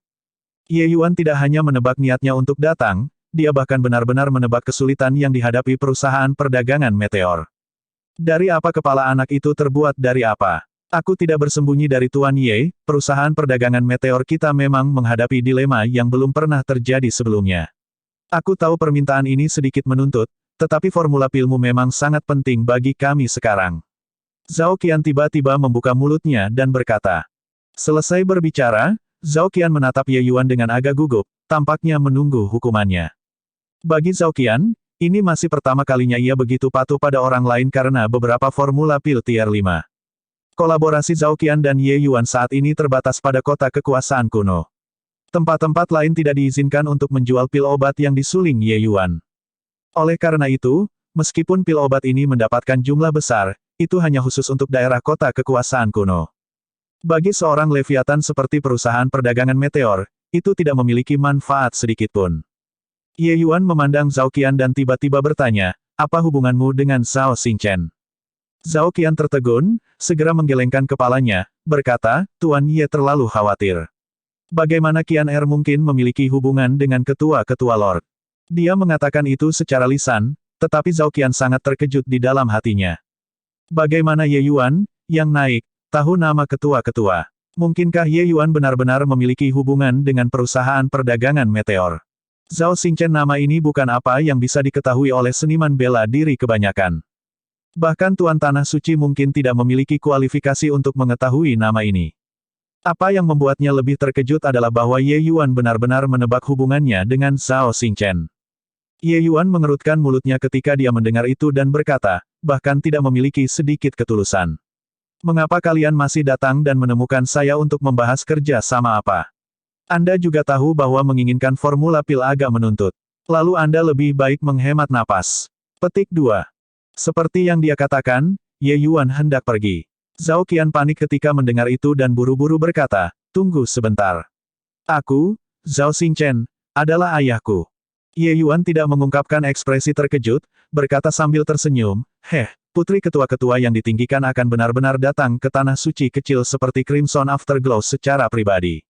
Ye Yuan tidak hanya menebak niatnya untuk datang, dia bahkan benar-benar menebak kesulitan yang dihadapi perusahaan perdagangan Meteor. Dari apa kepala anak itu terbuat dari apa? Aku tidak bersembunyi dari Tuan Ye, perusahaan perdagangan Meteor kita memang menghadapi dilema yang belum pernah terjadi sebelumnya. Aku tahu permintaan ini sedikit menuntut, tetapi formula pilmu memang sangat penting bagi kami sekarang. Zhao Qian tiba-tiba membuka mulutnya dan berkata. Selesai berbicara, Zhao Qian menatap Ye Yuan dengan agak gugup, tampaknya menunggu hukumannya. Bagi Zhao Qian, ini masih pertama kalinya ia begitu patuh pada orang lain karena beberapa formula pil tier 5. Kolaborasi Zhao Qian dan Ye Yuan saat ini terbatas pada kota kekuasaan kuno. Tempat-tempat lain tidak diizinkan untuk menjual pil obat yang disuling Ye Yuan. Oleh karena itu, meskipun pil obat ini mendapatkan jumlah besar, itu hanya khusus untuk daerah kota kekuasaan kuno. Bagi seorang Leviathan seperti perusahaan perdagangan meteor, itu tidak memiliki manfaat sedikitpun. Ye Yuan memandang Zhao Qian dan tiba-tiba bertanya, apa hubunganmu dengan Zhao Xingchen? Zhao Qian tertegun, segera menggelengkan kepalanya, berkata, Tuan Ye terlalu khawatir. Bagaimana Qian Er mungkin memiliki hubungan dengan ketua-ketua Lord? Dia mengatakan itu secara lisan, tetapi Zhao Qian sangat terkejut di dalam hatinya. Bagaimana Ye Yuan, yang naik, tahu nama ketua-ketua? Mungkinkah Ye Yuan benar-benar memiliki hubungan dengan perusahaan perdagangan meteor? Zhao Xingchen nama ini bukan apa yang bisa diketahui oleh seniman bela diri kebanyakan. Bahkan Tuan Tanah Suci mungkin tidak memiliki kualifikasi untuk mengetahui nama ini. Apa yang membuatnya lebih terkejut adalah bahwa Ye Yuan benar-benar menebak hubungannya dengan Zhao Xingchen. Ye Yuan mengerutkan mulutnya ketika dia mendengar itu dan berkata, bahkan tidak memiliki sedikit ketulusan. Mengapa kalian masih datang dan menemukan saya untuk membahas kerja sama apa? Anda juga tahu bahwa menginginkan formula pil agak menuntut. Lalu Anda lebih baik menghemat napas. Petik 2. Seperti yang dia katakan, Ye Yuan hendak pergi. Zhao Qian panik ketika mendengar itu dan buru-buru berkata, tunggu sebentar. Aku, Zhao Xingchen, adalah ayahku. Ye Yuan tidak mengungkapkan ekspresi terkejut, berkata sambil tersenyum, putri ketua-ketua yang ditinggikan akan benar-benar datang ke tanah suci kecil seperti Crimson Afterglow secara pribadi.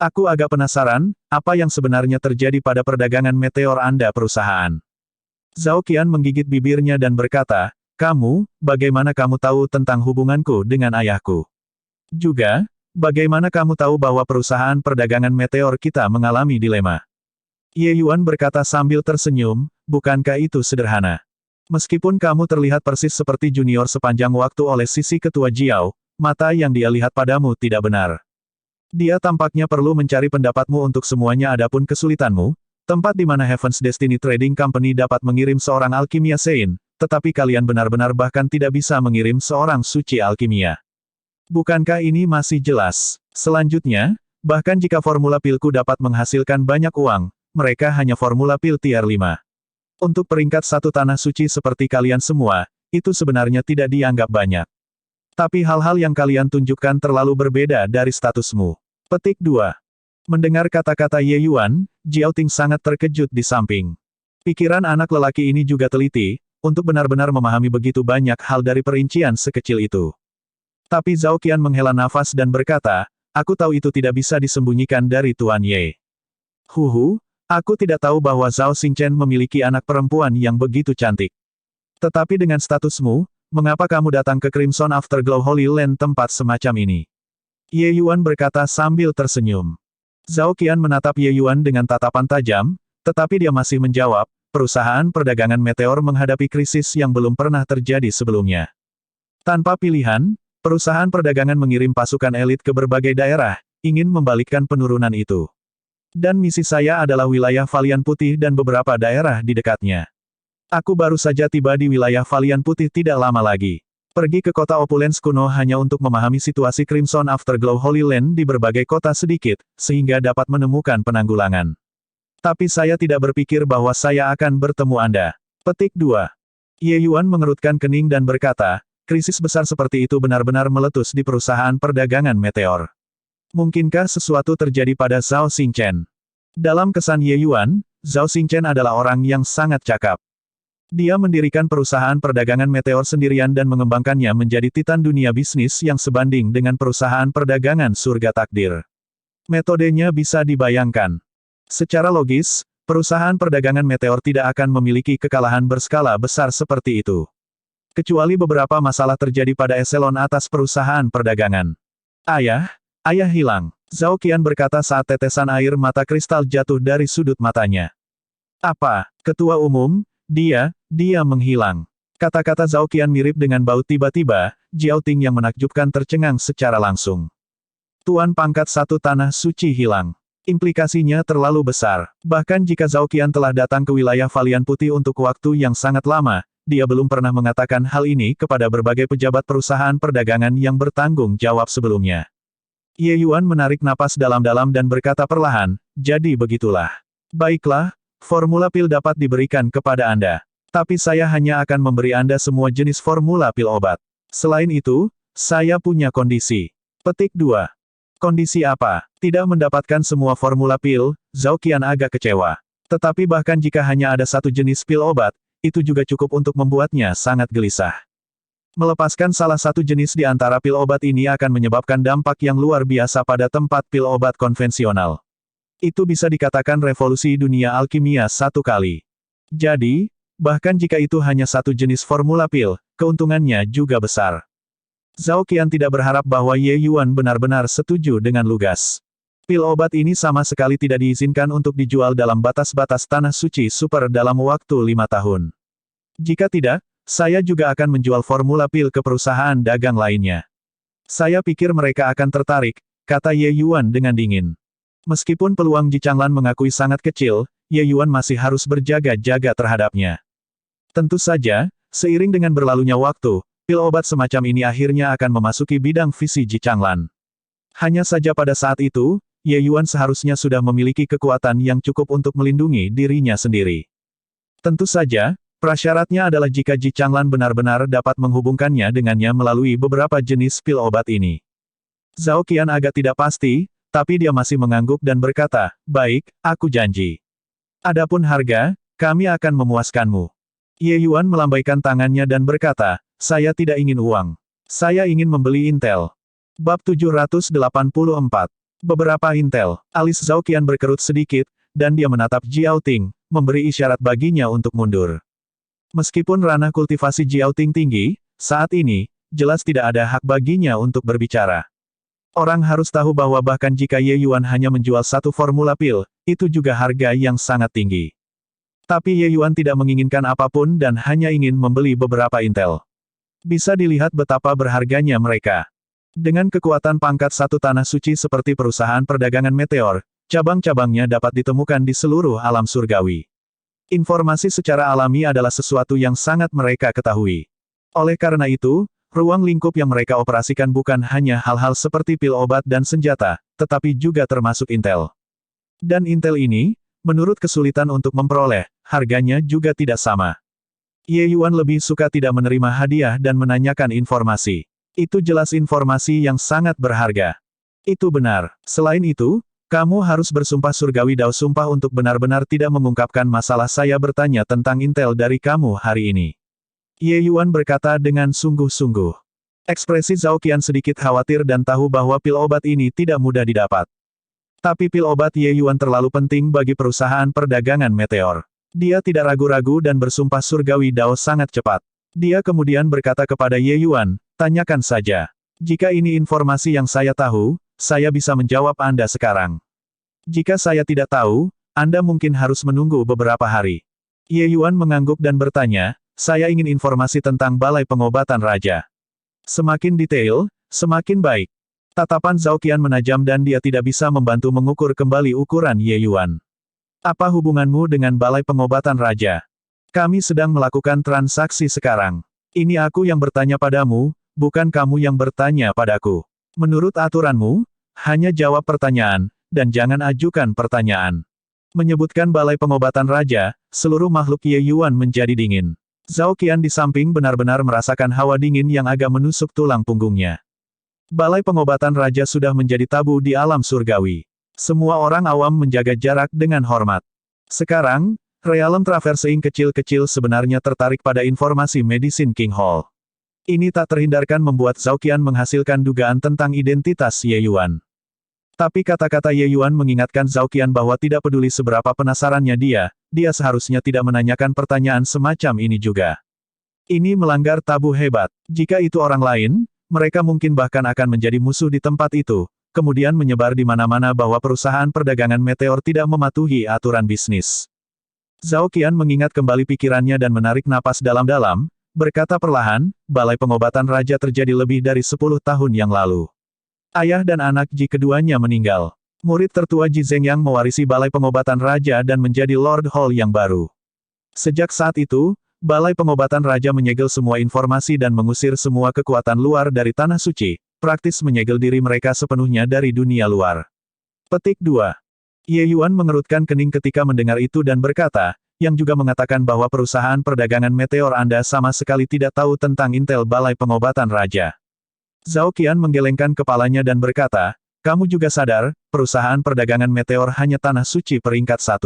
Aku agak penasaran, apa yang sebenarnya terjadi pada perdagangan meteor Anda perusahaan. Zhao Qian menggigit bibirnya dan berkata, kamu, bagaimana kamu tahu tentang hubunganku dengan ayahku? Juga, bagaimana kamu tahu bahwa perusahaan perdagangan meteor kita mengalami dilema? Ye Yuan berkata sambil tersenyum, bukankah itu sederhana? Meskipun kamu terlihat persis seperti junior sepanjang waktu oleh sisi ketua Jiao, mata yang dia lihat padamu tidak benar. Dia tampaknya perlu mencari pendapatmu untuk semuanya adapun kesulitanmu, tempat di mana Heaven's Destiny Trading Company dapat mengirim seorang alkimia Sein, tetapi kalian benar-benar bahkan tidak bisa mengirim seorang suci alkimia. Bukankah ini masih jelas? Selanjutnya, bahkan jika formula pilku dapat menghasilkan banyak uang, mereka hanya formula pil tier 5. Untuk peringkat satu tanah suci seperti kalian semua, itu sebenarnya tidak dianggap banyak. Tapi hal-hal yang kalian tunjukkan terlalu berbeda dari statusmu. Petik 2. Mendengar kata-kata Ye Yuan, Jiao Ting sangat terkejut di samping. Pikiran anak lelaki ini juga teliti, untuk benar-benar memahami begitu banyak hal dari perincian sekecil itu. Tapi Zhao Qian menghela nafas dan berkata, aku tahu itu tidak bisa disembunyikan dari Tuan Ye. Aku tidak tahu bahwa Zhao Xingchen memiliki anak perempuan yang begitu cantik. Tetapi dengan statusmu, mengapa kamu datang ke Crimson Afterglow Holy Land tempat semacam ini? Ye Yuan berkata sambil tersenyum. Zhao Qian menatap Ye Yuan dengan tatapan tajam, tetapi dia masih menjawab, perusahaan perdagangan meteor menghadapi krisis yang belum pernah terjadi sebelumnya. Tanpa pilihan, perusahaan perdagangan mengirim pasukan elit ke berbagai daerah, ingin membalikkan penurunan itu. Dan misi saya adalah wilayah Valian Putih dan beberapa daerah di dekatnya. Aku baru saja tiba di wilayah Valian Putih tidak lama lagi. Pergi ke kota Opulence kuno hanya untuk memahami situasi Crimson Afterglow Holy Land di berbagai kota sedikit, sehingga dapat menemukan penanggulangan. Tapi saya tidak berpikir bahwa saya akan bertemu Anda. Petik 2. Ye Yuan mengerutkan kening dan berkata, krisis besar seperti itu benar-benar meletus di perusahaan perdagangan meteor. Mungkinkah sesuatu terjadi pada Zhao Xingchen? Dalam kesan Ye Yuan, Zhao Xingchen adalah orang yang sangat cakap. Dia mendirikan perusahaan perdagangan meteor sendirian dan mengembangkannya menjadi titan dunia bisnis yang sebanding dengan perusahaan perdagangan surga takdir. Metodenya bisa dibayangkan. Secara logis, perusahaan perdagangan meteor tidak akan memiliki kekalahan berskala besar seperti itu. Kecuali beberapa masalah terjadi pada eselon atas perusahaan perdagangan. Ayah hilang. Zhao Qian berkata saat tetesan air mata kristal jatuh dari sudut matanya. Apa, ketua umum, dia menghilang. Kata-kata Zhao Qian mirip dengan bau tiba-tiba, Jiao Ting yang menakjubkan tercengang secara langsung. Tuan pangkat satu tanah suci hilang. Implikasinya terlalu besar. Bahkan jika Zhao Qian telah datang ke wilayah Valian Putih untuk waktu yang sangat lama, dia belum pernah mengatakan hal ini kepada berbagai pejabat perusahaan perdagangan yang bertanggung jawab sebelumnya. Ye Yuan menarik napas dalam-dalam dan berkata perlahan, jadi begitulah. Baiklah, formula pil dapat diberikan kepada Anda. Tapi saya hanya akan memberi Anda semua jenis formula pil obat. Selain itu, saya punya kondisi. Petik 2. Kondisi apa? Tidak mendapatkan semua formula pil, Zhao Qian agak kecewa. Tetapi bahkan jika hanya ada satu jenis pil obat, itu juga cukup untuk membuatnya sangat gelisah. Melepaskan salah satu jenis di antara pil obat ini akan menyebabkan dampak yang luar biasa pada tempat pil obat konvensional. Itu bisa dikatakan revolusi dunia alkimia satu kali. Jadi, bahkan jika itu hanya satu jenis formula pil, keuntungannya juga besar. Zhao Qian tidak berharap bahwa Ye Yuan benar-benar setuju dengan lugas. Pil obat ini sama sekali tidak diizinkan untuk dijual dalam batas-batas tanah suci super dalam waktu 5 tahun. Jika tidak, saya juga akan menjual formula pil ke perusahaan dagang lainnya. Saya pikir mereka akan tertarik, kata Ye Yuan dengan dingin. Meskipun peluang Ji Changlan mengakui sangat kecil, Ye Yuan masih harus berjaga-jaga terhadapnya. Tentu saja, seiring dengan berlalunya waktu, pil obat semacam ini akhirnya akan memasuki bidang visi Ji Changlan. Hanya saja pada saat itu, Ye Yuan seharusnya sudah memiliki kekuatan yang cukup untuk melindungi dirinya sendiri. Tentu saja, prasyaratnya adalah jika Ji Changlan benar-benar dapat menghubungkannya dengannya melalui beberapa jenis pil obat ini. Zhao Qian agak tidak pasti, tapi dia masih mengangguk dan berkata, "Baik, aku janji. Adapun harga, kami akan memuaskanmu." Ye Yuan melambaikan tangannya dan berkata, "Saya tidak ingin uang. Saya ingin membeli intel." Bab 784. Beberapa intel. Alis Zhao Qian berkerut sedikit, dan dia menatap Jiao Ting, memberi isyarat baginya untuk mundur. Meskipun ranah kultivasi Jiao Ting tinggi, saat ini, jelas tidak ada hak baginya untuk berbicara. Orang harus tahu bahwa bahkan jika Ye Yuan hanya menjual satu formula pil, itu juga harga yang sangat tinggi. Tapi Ye Yuan tidak menginginkan apapun dan hanya ingin membeli beberapa intel. Bisa dilihat betapa berharganya mereka. Dengan kekuatan pangkat satu tanah suci seperti perusahaan perdagangan meteor, cabang-cabangnya dapat ditemukan di seluruh alam surgawi. Informasi secara alami adalah sesuatu yang sangat mereka ketahui. Oleh karena itu, ruang lingkup yang mereka operasikan bukan hanya hal-hal seperti pil obat dan senjata, tetapi juga termasuk intel. Dan intel ini, menurut kesulitan untuk memperoleh, harganya juga tidak sama. Ye Yuan lebih suka tidak menerima hadiah dan menanyakan informasi. Itu jelas informasi yang sangat berharga. Itu benar. Selain itu, kamu harus bersumpah surgawi Dao Sumpah untuk benar-benar tidak mengungkapkan masalah saya bertanya tentang intel dari kamu hari ini. Ye Yuan berkata dengan sungguh-sungguh. Ekspresi Zhao Qian sedikit khawatir dan tahu bahwa pil obat ini tidak mudah didapat. Tapi pil obat Ye Yuan terlalu penting bagi perusahaan perdagangan meteor. Dia tidak ragu-ragu dan bersumpah surgawi Dao sangat cepat. Dia kemudian berkata kepada Ye Yuan, "Tanyakan saja. Jika ini informasi yang saya tahu, saya bisa menjawab Anda sekarang. Jika saya tidak tahu, Anda mungkin harus menunggu beberapa hari." Ye Yuan mengangguk dan bertanya, "Saya ingin informasi tentang Balai Pengobatan Raja. Semakin detail, semakin baik." Tatapan Zhao Qian menajam dan dia tidak bisa membantu mengukur kembali ukuran Ye Yuan. "Apa hubunganmu dengan Balai Pengobatan Raja? Kami sedang melakukan transaksi sekarang. Ini aku yang bertanya padamu, bukan kamu yang bertanya padaku. Menurut aturanmu, hanya jawab pertanyaan, dan jangan ajukan pertanyaan." Menyebutkan Balai Pengobatan Raja, seluruh makhluk Ye Yuan menjadi dingin. Zhao Qian di samping benar-benar merasakan hawa dingin yang agak menusuk tulang punggungnya. Balai Pengobatan Raja sudah menjadi tabu di alam surgawi. Semua orang awam menjaga jarak dengan hormat. Sekarang, Realm Traversing kecil-kecil sebenarnya tertarik pada informasi Medicine King Hall. Ini tak terhindarkan membuat Zhao Qian menghasilkan dugaan tentang identitas Ye Yuan. Tapi kata-kata Ye Yuan mengingatkan Zhao Qian bahwa tidak peduli seberapa penasarannya dia seharusnya tidak menanyakan pertanyaan semacam ini juga. Ini melanggar tabu hebat. Jika itu orang lain, mereka mungkin bahkan akan menjadi musuh di tempat itu, kemudian menyebar di mana-mana bahwa perusahaan perdagangan meteor tidak mematuhi aturan bisnis. Zhao Qian mengingat kembali pikirannya dan menarik napas dalam-dalam, berkata perlahan, Balai Pengobatan Raja terjadi lebih dari 10 tahun yang lalu. Ayah dan anak Ji keduanya meninggal. Murid tertua Ji Zhengyang mewarisi Balai Pengobatan Raja dan menjadi Lord Hall yang baru. Sejak saat itu, Balai Pengobatan Raja menyegel semua informasi dan mengusir semua kekuatan luar dari Tanah Suci, praktis menyegel diri mereka sepenuhnya dari dunia luar. Petik 2. Ye Yuan mengerutkan kening ketika mendengar itu dan berkata, yang juga mengatakan bahwa perusahaan perdagangan meteor Anda sama sekali tidak tahu tentang intel Balai Pengobatan Raja. Zhao Qian menggelengkan kepalanya dan berkata, kamu juga sadar, perusahaan perdagangan meteor hanya tanah suci peringkat 1.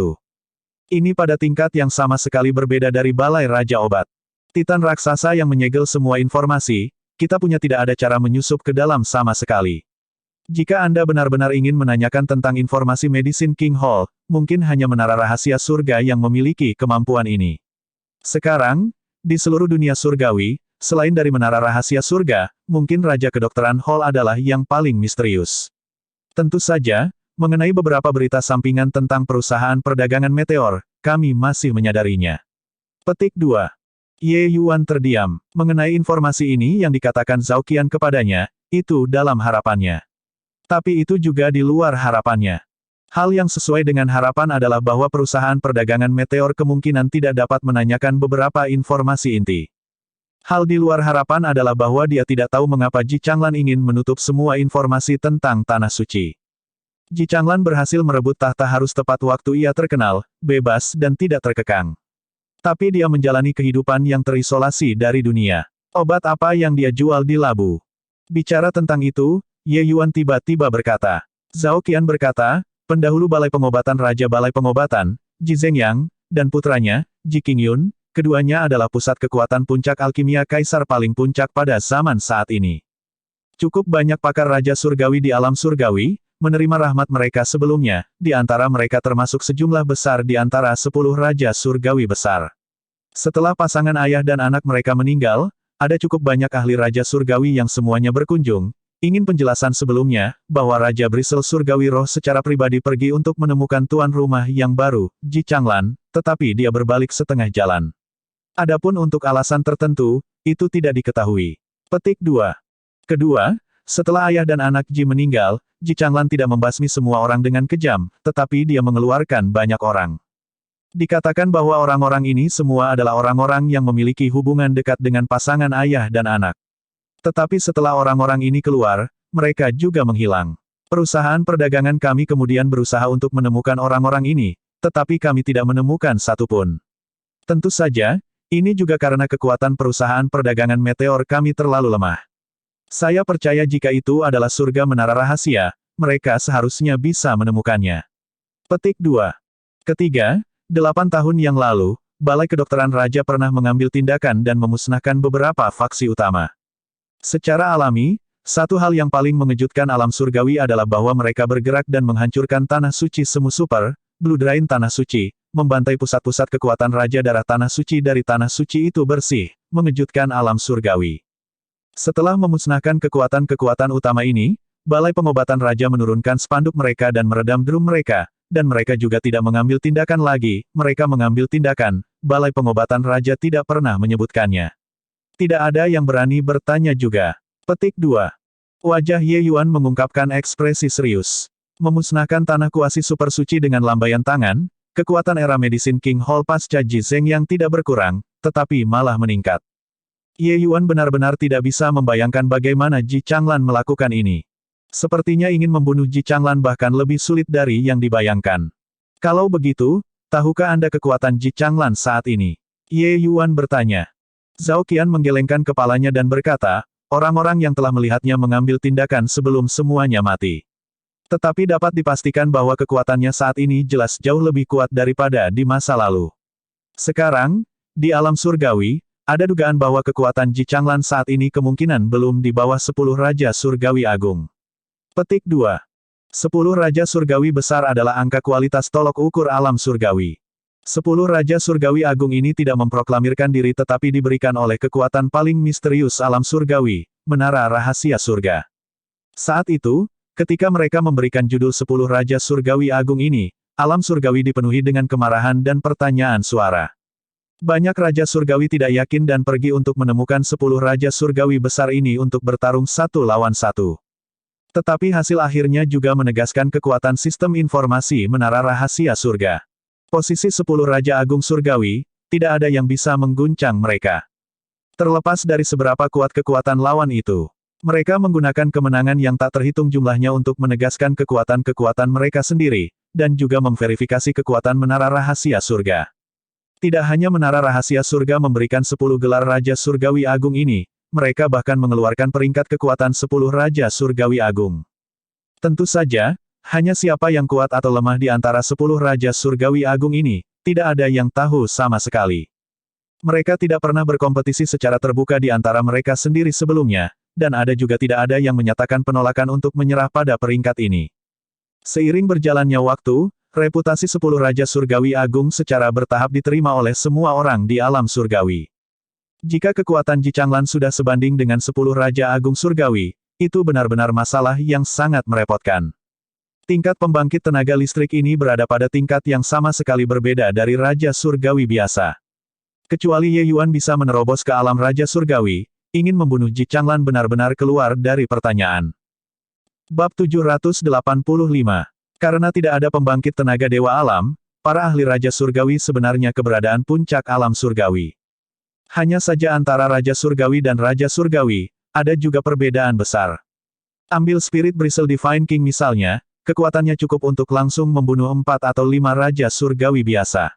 Ini pada tingkat yang sama sekali berbeda dari Balai Raja Obat. Titan raksasa yang menyegel semua informasi, kita punya tidak ada cara menyusup ke dalam sama sekali. Jika Anda benar-benar ingin menanyakan tentang informasi Medicine King Hall, mungkin hanya menara rahasia surga yang memiliki kemampuan ini. Sekarang, di seluruh dunia surgawi, selain dari menara rahasia surga, mungkin Raja Kedokteran Hall adalah yang paling misterius. Tentu saja, mengenai beberapa berita sampingan tentang perusahaan perdagangan meteor, kami masih menyadarinya. Petik 2. Ye Yuan terdiam. Mengenai informasi ini yang dikatakan Zhao Qian kepadanya, itu dalam harapannya. Tapi itu juga di luar harapannya. Hal yang sesuai dengan harapan adalah bahwa perusahaan perdagangan meteor kemungkinan tidak dapat menanyakan beberapa informasi inti. Hal di luar harapan adalah bahwa dia tidak tahu mengapa Ji Changlan ingin menutup semua informasi tentang Tanah Suci. Ji Changlan berhasil merebut tahta harus tepat waktu ia terkenal, bebas dan tidak terkekang. Tapi dia menjalani kehidupan yang terisolasi dari dunia. Obat apa yang dia jual di Labu? Bicara tentang itu, Ye Yuan tiba-tiba berkata. Zhao Qian berkata, pendahulu Balai Pengobatan Raja Balai Pengobatan, Ji Zhengyang, dan putranya, Ji Qingyun, keduanya adalah pusat kekuatan puncak alkimia kaisar paling puncak pada zaman saat ini. Cukup banyak pakar Raja Surgawi di alam surgawi, menerima rahmat mereka sebelumnya, di antara mereka termasuk sejumlah besar di antara 10 Raja Surgawi besar. Setelah pasangan ayah dan anak mereka meninggal, ada cukup banyak ahli Raja Surgawi yang semuanya berkunjung. Ingin penjelasan sebelumnya, bahwa Raja Brisel Surgawi Roh secara pribadi pergi untuk menemukan tuan rumah yang baru, Ji Changlan, tetapi dia berbalik setengah jalan. Adapun untuk alasan tertentu, itu tidak diketahui. Petik 2. Kedua, setelah ayah dan anak Ji meninggal, Ji Changlan tidak membasmi semua orang dengan kejam, tetapi dia mengeluarkan banyak orang. Dikatakan bahwa orang-orang ini semua adalah orang-orang yang memiliki hubungan dekat dengan pasangan ayah dan anak. Tetapi setelah orang-orang ini keluar, mereka juga menghilang. Perusahaan perdagangan kami kemudian berusaha untuk menemukan orang-orang ini, tetapi kami tidak menemukan satupun. Tentu saja, ini juga karena kekuatan perusahaan perdagangan meteor kami terlalu lemah. Saya percaya jika itu adalah surga menara rahasia, mereka seharusnya bisa menemukannya. Petik 2. Ketiga, 8 tahun yang lalu, Balai Kedokteran Raja pernah mengambil tindakan dan memusnahkan beberapa faksi utama. Secara alami, satu hal yang paling mengejutkan alam surgawi adalah bahwa mereka bergerak dan menghancurkan Tanah Suci Semu Super, Blue Drain Tanah Suci, membantai pusat-pusat kekuatan Raja Darah Tanah Suci dari Tanah Suci itu bersih, mengejutkan alam surgawi. Setelah memusnahkan kekuatan-kekuatan utama ini, Balai Pengobatan Raja menurunkan spanduk mereka dan meredam drum mereka, dan mereka juga tidak mengambil tindakan lagi, mereka mengambil tindakan, Balai Pengobatan Raja tidak pernah menyebutkannya. Tidak ada yang berani bertanya juga. Petik 2. Wajah Ye Yuan mengungkapkan ekspresi serius. Memusnahkan tanah kuasi super suci dengan lambaian tangan, kekuatan era Medicine King Hall pasca Ji Zhengyang tidak berkurang, tetapi malah meningkat. Ye Yuan benar-benar tidak bisa membayangkan bagaimana Ji Changlan melakukan ini. Sepertinya ingin membunuh Ji Changlan bahkan lebih sulit dari yang dibayangkan. Kalau begitu, tahukah Anda kekuatan Ji Changlan saat ini? Ye Yuan bertanya. Zhao Qian menggelengkan kepalanya dan berkata, orang-orang yang telah melihatnya mengambil tindakan sebelum semuanya mati. Tetapi dapat dipastikan bahwa kekuatannya saat ini jelas jauh lebih kuat daripada di masa lalu. Sekarang, di alam surgawi, ada dugaan bahwa kekuatan Ji Changlan saat ini kemungkinan belum di bawah 10 Raja Surgawi Agung. Petik 2. 10 Raja Surgawi besar adalah angka kualitas tolok ukur alam surgawi. 10 Raja Surgawi Agung ini tidak memproklamirkan diri tetapi diberikan oleh kekuatan paling misterius alam surgawi, menara rahasia surga. Saat itu, ketika mereka memberikan judul 10 Raja Surgawi Agung ini, alam surgawi dipenuhi dengan kemarahan dan pertanyaan suara. Banyak Raja Surgawi tidak yakin dan pergi untuk menemukan 10 Raja Surgawi besar ini untuk bertarung satu lawan satu. Tetapi hasil akhirnya juga menegaskan kekuatan sistem informasi menara rahasia surga. Posisi 10 Raja Agung Surgawi, tidak ada yang bisa mengguncang mereka. Terlepas dari seberapa kuat kekuatan lawan itu, mereka menggunakan kemenangan yang tak terhitung jumlahnya untuk menegaskan kekuatan-kekuatan mereka sendiri, dan juga memverifikasi kekuatan menara rahasia surga. Tidak hanya menara rahasia surga memberikan 10 gelar Raja Surgawi Agung ini, mereka bahkan mengeluarkan peringkat kekuatan 10 Raja Surgawi Agung. Tentu saja, hanya siapa yang kuat atau lemah di antara 10 Raja Surgawi Agung ini, tidak ada yang tahu sama sekali. Mereka tidak pernah berkompetisi secara terbuka di antara mereka sendiri sebelumnya, dan ada juga tidak ada yang menyatakan penolakan untuk menyerah pada peringkat ini. Seiring berjalannya waktu, reputasi 10 Raja Surgawi Agung secara bertahap diterima oleh semua orang di alam surgawi. Jika kekuatan Ji Changlan sudah sebanding dengan 10 Raja Agung Surgawi, itu benar-benar masalah yang sangat merepotkan. Tingkat pembangkit tenaga listrik ini berada pada tingkat yang sama sekali berbeda dari Raja Surgawi biasa. Kecuali Ye Yuan bisa menerobos ke alam Raja Surgawi, ingin membunuh Ji Changlan benar-benar keluar dari pertanyaan. Bab 785. Karena tidak ada pembangkit tenaga dewa alam, para ahli Raja Surgawi sebenarnya keberadaan puncak alam surgawi. Hanya saja antara Raja Surgawi dan Raja Surgawi, ada juga perbedaan besar. Ambil Spirit Bristle Divine King misalnya, kekuatannya cukup untuk langsung membunuh 4 atau 5 Raja Surgawi biasa.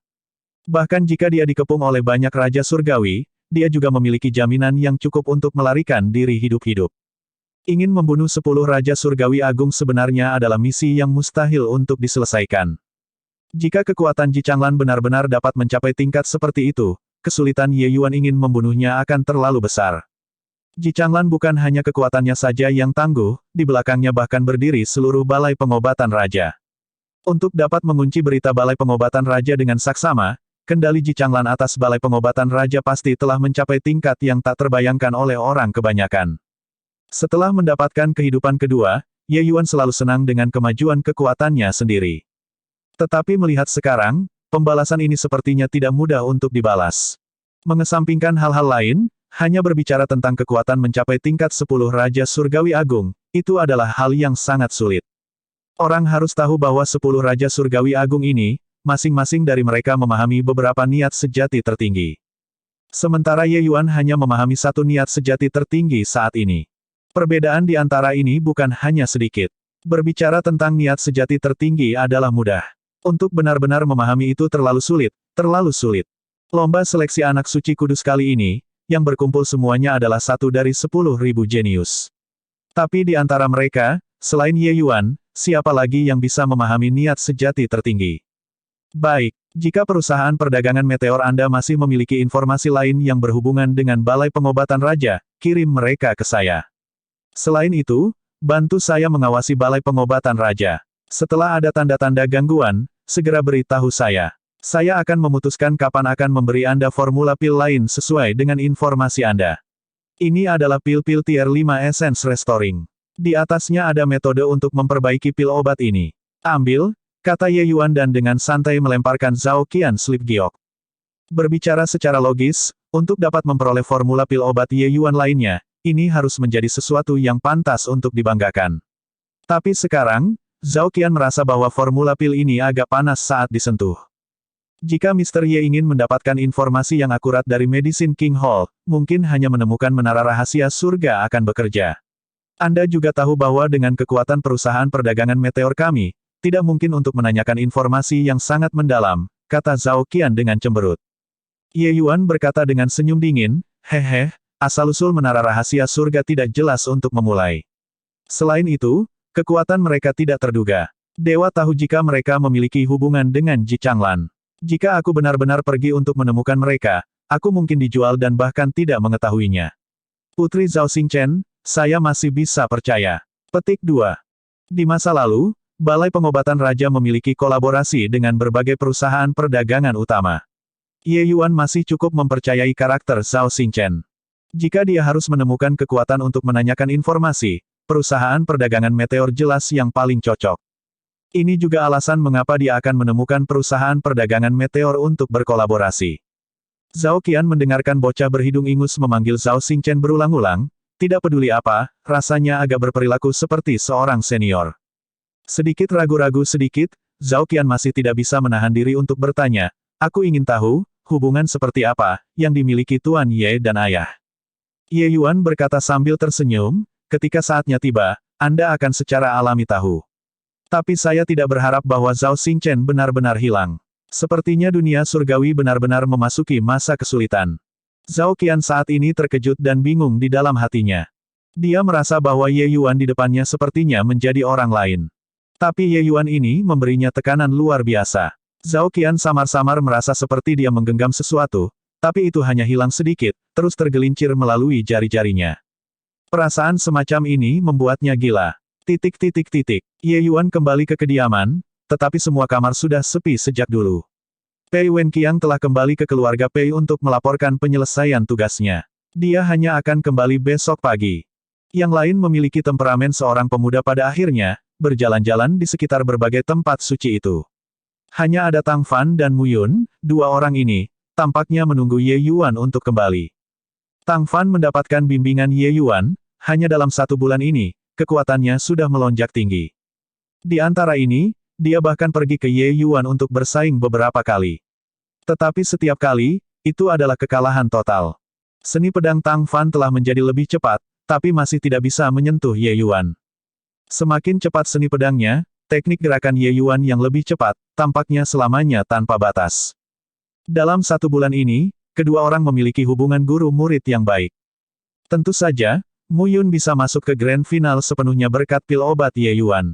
Bahkan jika dia dikepung oleh banyak Raja Surgawi, dia juga memiliki jaminan yang cukup untuk melarikan diri hidup-hidup. Ingin membunuh 10 Raja Surgawi Agung sebenarnya adalah misi yang mustahil untuk diselesaikan. Jika kekuatan Ji Changlan benar-benar dapat mencapai tingkat seperti itu, kesulitan Ye Yuan ingin membunuhnya akan terlalu besar. Ji Changlan bukan hanya kekuatannya saja yang tangguh, di belakangnya bahkan berdiri seluruh balai pengobatan raja. Untuk dapat mengunci berita balai pengobatan raja dengan saksama, kendali Ji Changlan atas balai pengobatan raja pasti telah mencapai tingkat yang tak terbayangkan oleh orang kebanyakan. Setelah mendapatkan kehidupan kedua, Ye Yuan selalu senang dengan kemajuan kekuatannya sendiri. Tetapi melihat sekarang, pembalasan ini sepertinya tidak mudah untuk dibalas. Mengesampingkan hal-hal lain, hanya berbicara tentang kekuatan mencapai tingkat 10 Raja Surgawi Agung, itu adalah hal yang sangat sulit. Orang harus tahu bahwa 10 Raja Surgawi Agung ini, masing-masing dari mereka memahami beberapa niat sejati tertinggi. Sementara Ye Yuan hanya memahami satu niat sejati tertinggi saat ini. Perbedaan di antara ini bukan hanya sedikit. Berbicara tentang niat sejati tertinggi adalah mudah. Untuk benar-benar memahami itu terlalu sulit, terlalu sulit. Lomba seleksi anak suci kudus kali ini, yang berkumpul semuanya adalah satu dari 10.000 jenius. Tapi di antara mereka, selain Ye Yuan, siapa lagi yang bisa memahami niat sejati tertinggi? Baik, jika perusahaan perdagangan meteor Anda masih memiliki informasi lain yang berhubungan dengan balai pengobatan raja, kirim mereka ke saya. Selain itu, bantu saya mengawasi balai pengobatan raja. Setelah ada tanda-tanda gangguan, segera beritahu saya. Saya akan memutuskan kapan akan memberi Anda formula pil lain sesuai dengan informasi Anda. Ini adalah pil-pil tier 5 Essence Restoring. Di atasnya ada metode untuk memperbaiki pil obat ini. Ambil, kata Ye Yuan dan dengan santai melemparkan Zhao Qian Sleep Giok. Berbicara secara logis, untuk dapat memperoleh formula pil obat Ye Yuan lainnya, ini harus menjadi sesuatu yang pantas untuk dibanggakan. Tapi sekarang, Zhao Qian merasa bahwa formula pil ini agak panas saat disentuh. Jika Mr. Ye ingin mendapatkan informasi yang akurat dari Medicine King Hall, mungkin hanya menemukan menara rahasia surga akan bekerja. Anda juga tahu bahwa dengan kekuatan perusahaan perdagangan meteor kami, tidak mungkin untuk menanyakan informasi yang sangat mendalam, kata Zhao Qian dengan cemberut. Ye Yuan berkata dengan senyum dingin, hehe, asal-usul menara rahasia surga tidak jelas untuk memulai. Selain itu, kekuatan mereka tidak terduga. Dewa tahu jika mereka memiliki hubungan dengan Ji Changlan. Jika aku benar-benar pergi untuk menemukan mereka, aku mungkin dijual dan bahkan tidak mengetahuinya. Putri Zhao Xingchen, saya masih bisa percaya. Petik 2. Di masa lalu, Balai Pengobatan Raja memiliki kolaborasi dengan berbagai perusahaan perdagangan utama. Ye Yuan masih cukup mempercayai karakter Zhao Xingchen. Jika dia harus menemukan kekuatan untuk menanyakan informasi, perusahaan perdagangan meteor jelas yang paling cocok. Ini juga alasan mengapa dia akan menemukan perusahaan perdagangan meteor untuk berkolaborasi. Zhao Qian mendengarkan bocah berhidung ingus memanggil Zhao Xingchen berulang-ulang, tidak peduli apa, rasanya agak berperilaku seperti seorang senior. Sedikit ragu-ragu sedikit, Zhao Qian masih tidak bisa menahan diri untuk bertanya, aku ingin tahu, hubungan seperti apa, yang dimiliki Tuan Ye dan Ayah. Ye Yuan berkata sambil tersenyum, ketika saatnya tiba, Anda akan secara alami tahu. Tapi saya tidak berharap bahwa Zhao Xingchen benar-benar hilang. Sepertinya dunia surgawi benar-benar memasuki masa kesulitan. Zhao Qian saat ini terkejut dan bingung di dalam hatinya. Dia merasa bahwa Ye Yuan di depannya sepertinya menjadi orang lain. Tapi Ye Yuan ini memberinya tekanan luar biasa. Zhao Qian samar-samar merasa seperti dia menggenggam sesuatu, tapi itu hanya hilang sedikit, terus tergelincir melalui jari-jarinya. Perasaan semacam ini membuatnya gila. Ye Yuan kembali ke kediaman, tetapi semua kamar sudah sepi sejak dulu. Pei Wenqiang telah kembali ke keluarga Pei untuk melaporkan penyelesaian tugasnya. Dia hanya akan kembali besok pagi. Yang lain memiliki temperamen seorang pemuda pada akhirnya, berjalan-jalan di sekitar berbagai tempat suci itu. Hanya ada Tang Fan dan Mu Yun, dua orang ini, tampaknya menunggu Ye Yuan untuk kembali. Tang Fan mendapatkan bimbingan Ye Yuan, hanya dalam 1 bulan ini, kekuatannya sudah melonjak tinggi. Di antara ini, dia bahkan pergi ke Ye Yuan untuk bersaing beberapa kali. Tetapi setiap kali, itu adalah kekalahan total. Seni pedang Tang Fan telah menjadi lebih cepat, tapi masih tidak bisa menyentuh Ye Yuan. Semakin cepat seni pedangnya, teknik gerakan Ye Yuan yang lebih cepat, tampaknya selamanya tanpa batas. Dalam 1 bulan ini, kedua orang memiliki hubungan guru-murid yang baik. Tentu saja, Mu Yun bisa masuk ke grand final sepenuhnya berkat pil obat Ye Yuan.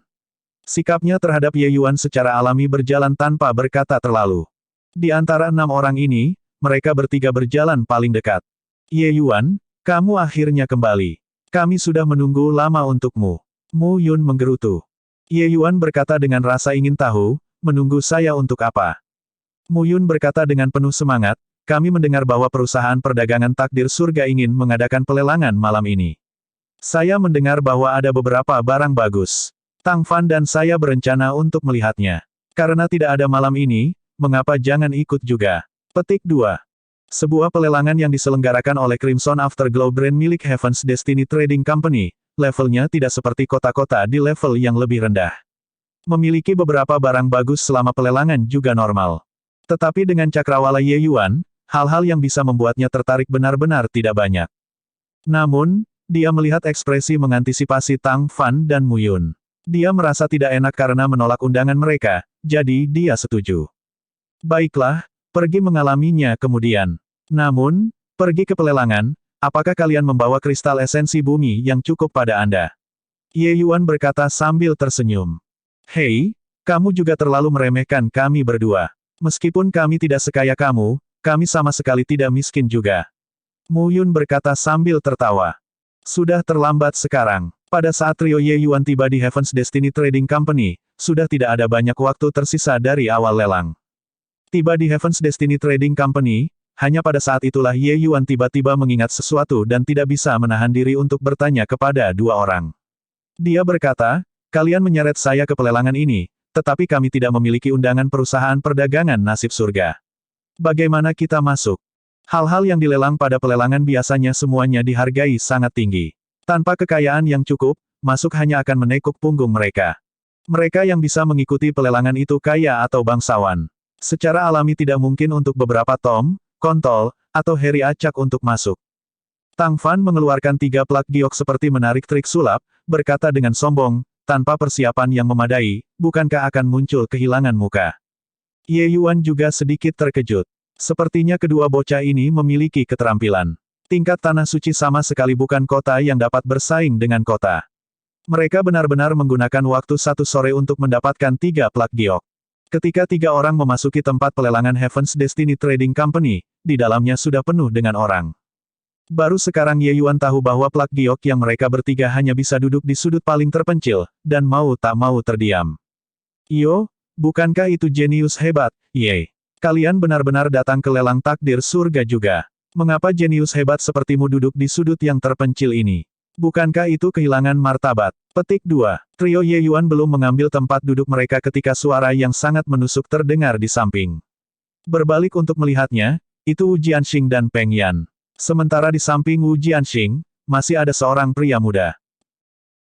Sikapnya terhadap Ye Yuan secara alami berjalan tanpa berkata terlalu. Di antara 6 orang ini, mereka bertiga berjalan paling dekat. Ye Yuan, kamu akhirnya kembali. Kami sudah menunggu lama untukmu. Mu Yun menggerutu. Ye Yuan berkata dengan rasa ingin tahu, menunggu saya untuk apa? Mu Yun berkata dengan penuh semangat, kami mendengar bahwa perusahaan perdagangan takdir surga ingin mengadakan pelelangan malam ini. Saya mendengar bahwa ada beberapa barang bagus. Tang Fan dan saya berencana untuk melihatnya. Karena tidak ada malam ini, mengapa jangan ikut juga? Petik 2. Sebuah pelelangan yang diselenggarakan oleh Crimson Afterglow brand milik Heaven's Destiny Trading Company, levelnya tidak seperti kota-kota di level yang lebih rendah. Memiliki beberapa barang bagus selama pelelangan juga normal. Tetapi dengan cakrawala Ye Yuan, hal-hal yang bisa membuatnya tertarik benar-benar tidak banyak. Namun, dia melihat ekspresi mengantisipasi Tang Fan dan Mu Yun. Dia merasa tidak enak karena menolak undangan mereka, jadi dia setuju. Baiklah, pergi mengalaminya kemudian. Namun, pergi ke pelelangan, apakah kalian membawa kristal esensi bumi yang cukup pada Anda? Ye Yuan berkata sambil tersenyum. Hei, kamu juga terlalu meremehkan kami berdua. Meskipun kami tidak sekaya kamu, kami sama sekali tidak miskin juga. Mu Yun berkata sambil tertawa. Sudah terlambat sekarang. Pada saat trio Ye Yuan tiba di Heaven's Destiny Trading Company, sudah tidak ada banyak waktu tersisa dari awal lelang. Tiba di Heaven's Destiny Trading Company, hanya pada saat itulah Ye Yuan tiba-tiba mengingat sesuatu dan tidak bisa menahan diri untuk bertanya kepada dua orang. Dia berkata, kalian menyeret saya ke pelelangan ini, tetapi kami tidak memiliki undangan perusahaan perdagangan nasib surga. Bagaimana kita masuk? Hal-hal yang dilelang pada pelelangan biasanya semuanya dihargai sangat tinggi. Tanpa kekayaan yang cukup, masuk hanya akan menekuk punggung mereka. Mereka yang bisa mengikuti pelelangan itu kaya atau bangsawan. Secara alami tidak mungkin untuk beberapa Tom, Kontol, atau Harry acak untuk masuk. Tang Fan mengeluarkan 3 plak giok seperti menarik trik sulap, berkata dengan sombong, tanpa persiapan yang memadai, bukankah akan muncul kehilangan muka? Ye Yuan juga sedikit terkejut. Sepertinya kedua bocah ini memiliki keterampilan. Tingkat tanah suci sama sekali bukan kota yang dapat bersaing dengan kota. Mereka benar-benar menggunakan waktu 1 sore untuk mendapatkan 3 plak giok. Ketika 3 orang memasuki tempat pelelangan Heaven's Destiny Trading Company, di dalamnya sudah penuh dengan orang. Baru sekarang Ye Yuan tahu bahwa plak giok yang mereka bertiga hanya bisa duduk di sudut paling terpencil, dan mau tak mau terdiam. Iyo, bukankah itu jenius hebat, Ye? Kalian benar-benar datang ke lelang takdir surga juga. Mengapa jenius hebat sepertimu duduk di sudut yang terpencil ini? Bukankah itu kehilangan martabat? Petik 2. Trio Ye Yuan belum mengambil tempat duduk mereka ketika suara yang sangat menusuk terdengar di samping. Berbalik untuk melihatnya, itu Wu Jianxing dan Peng Yan. Sementara di samping Wu Jianxing, masih ada seorang pria muda.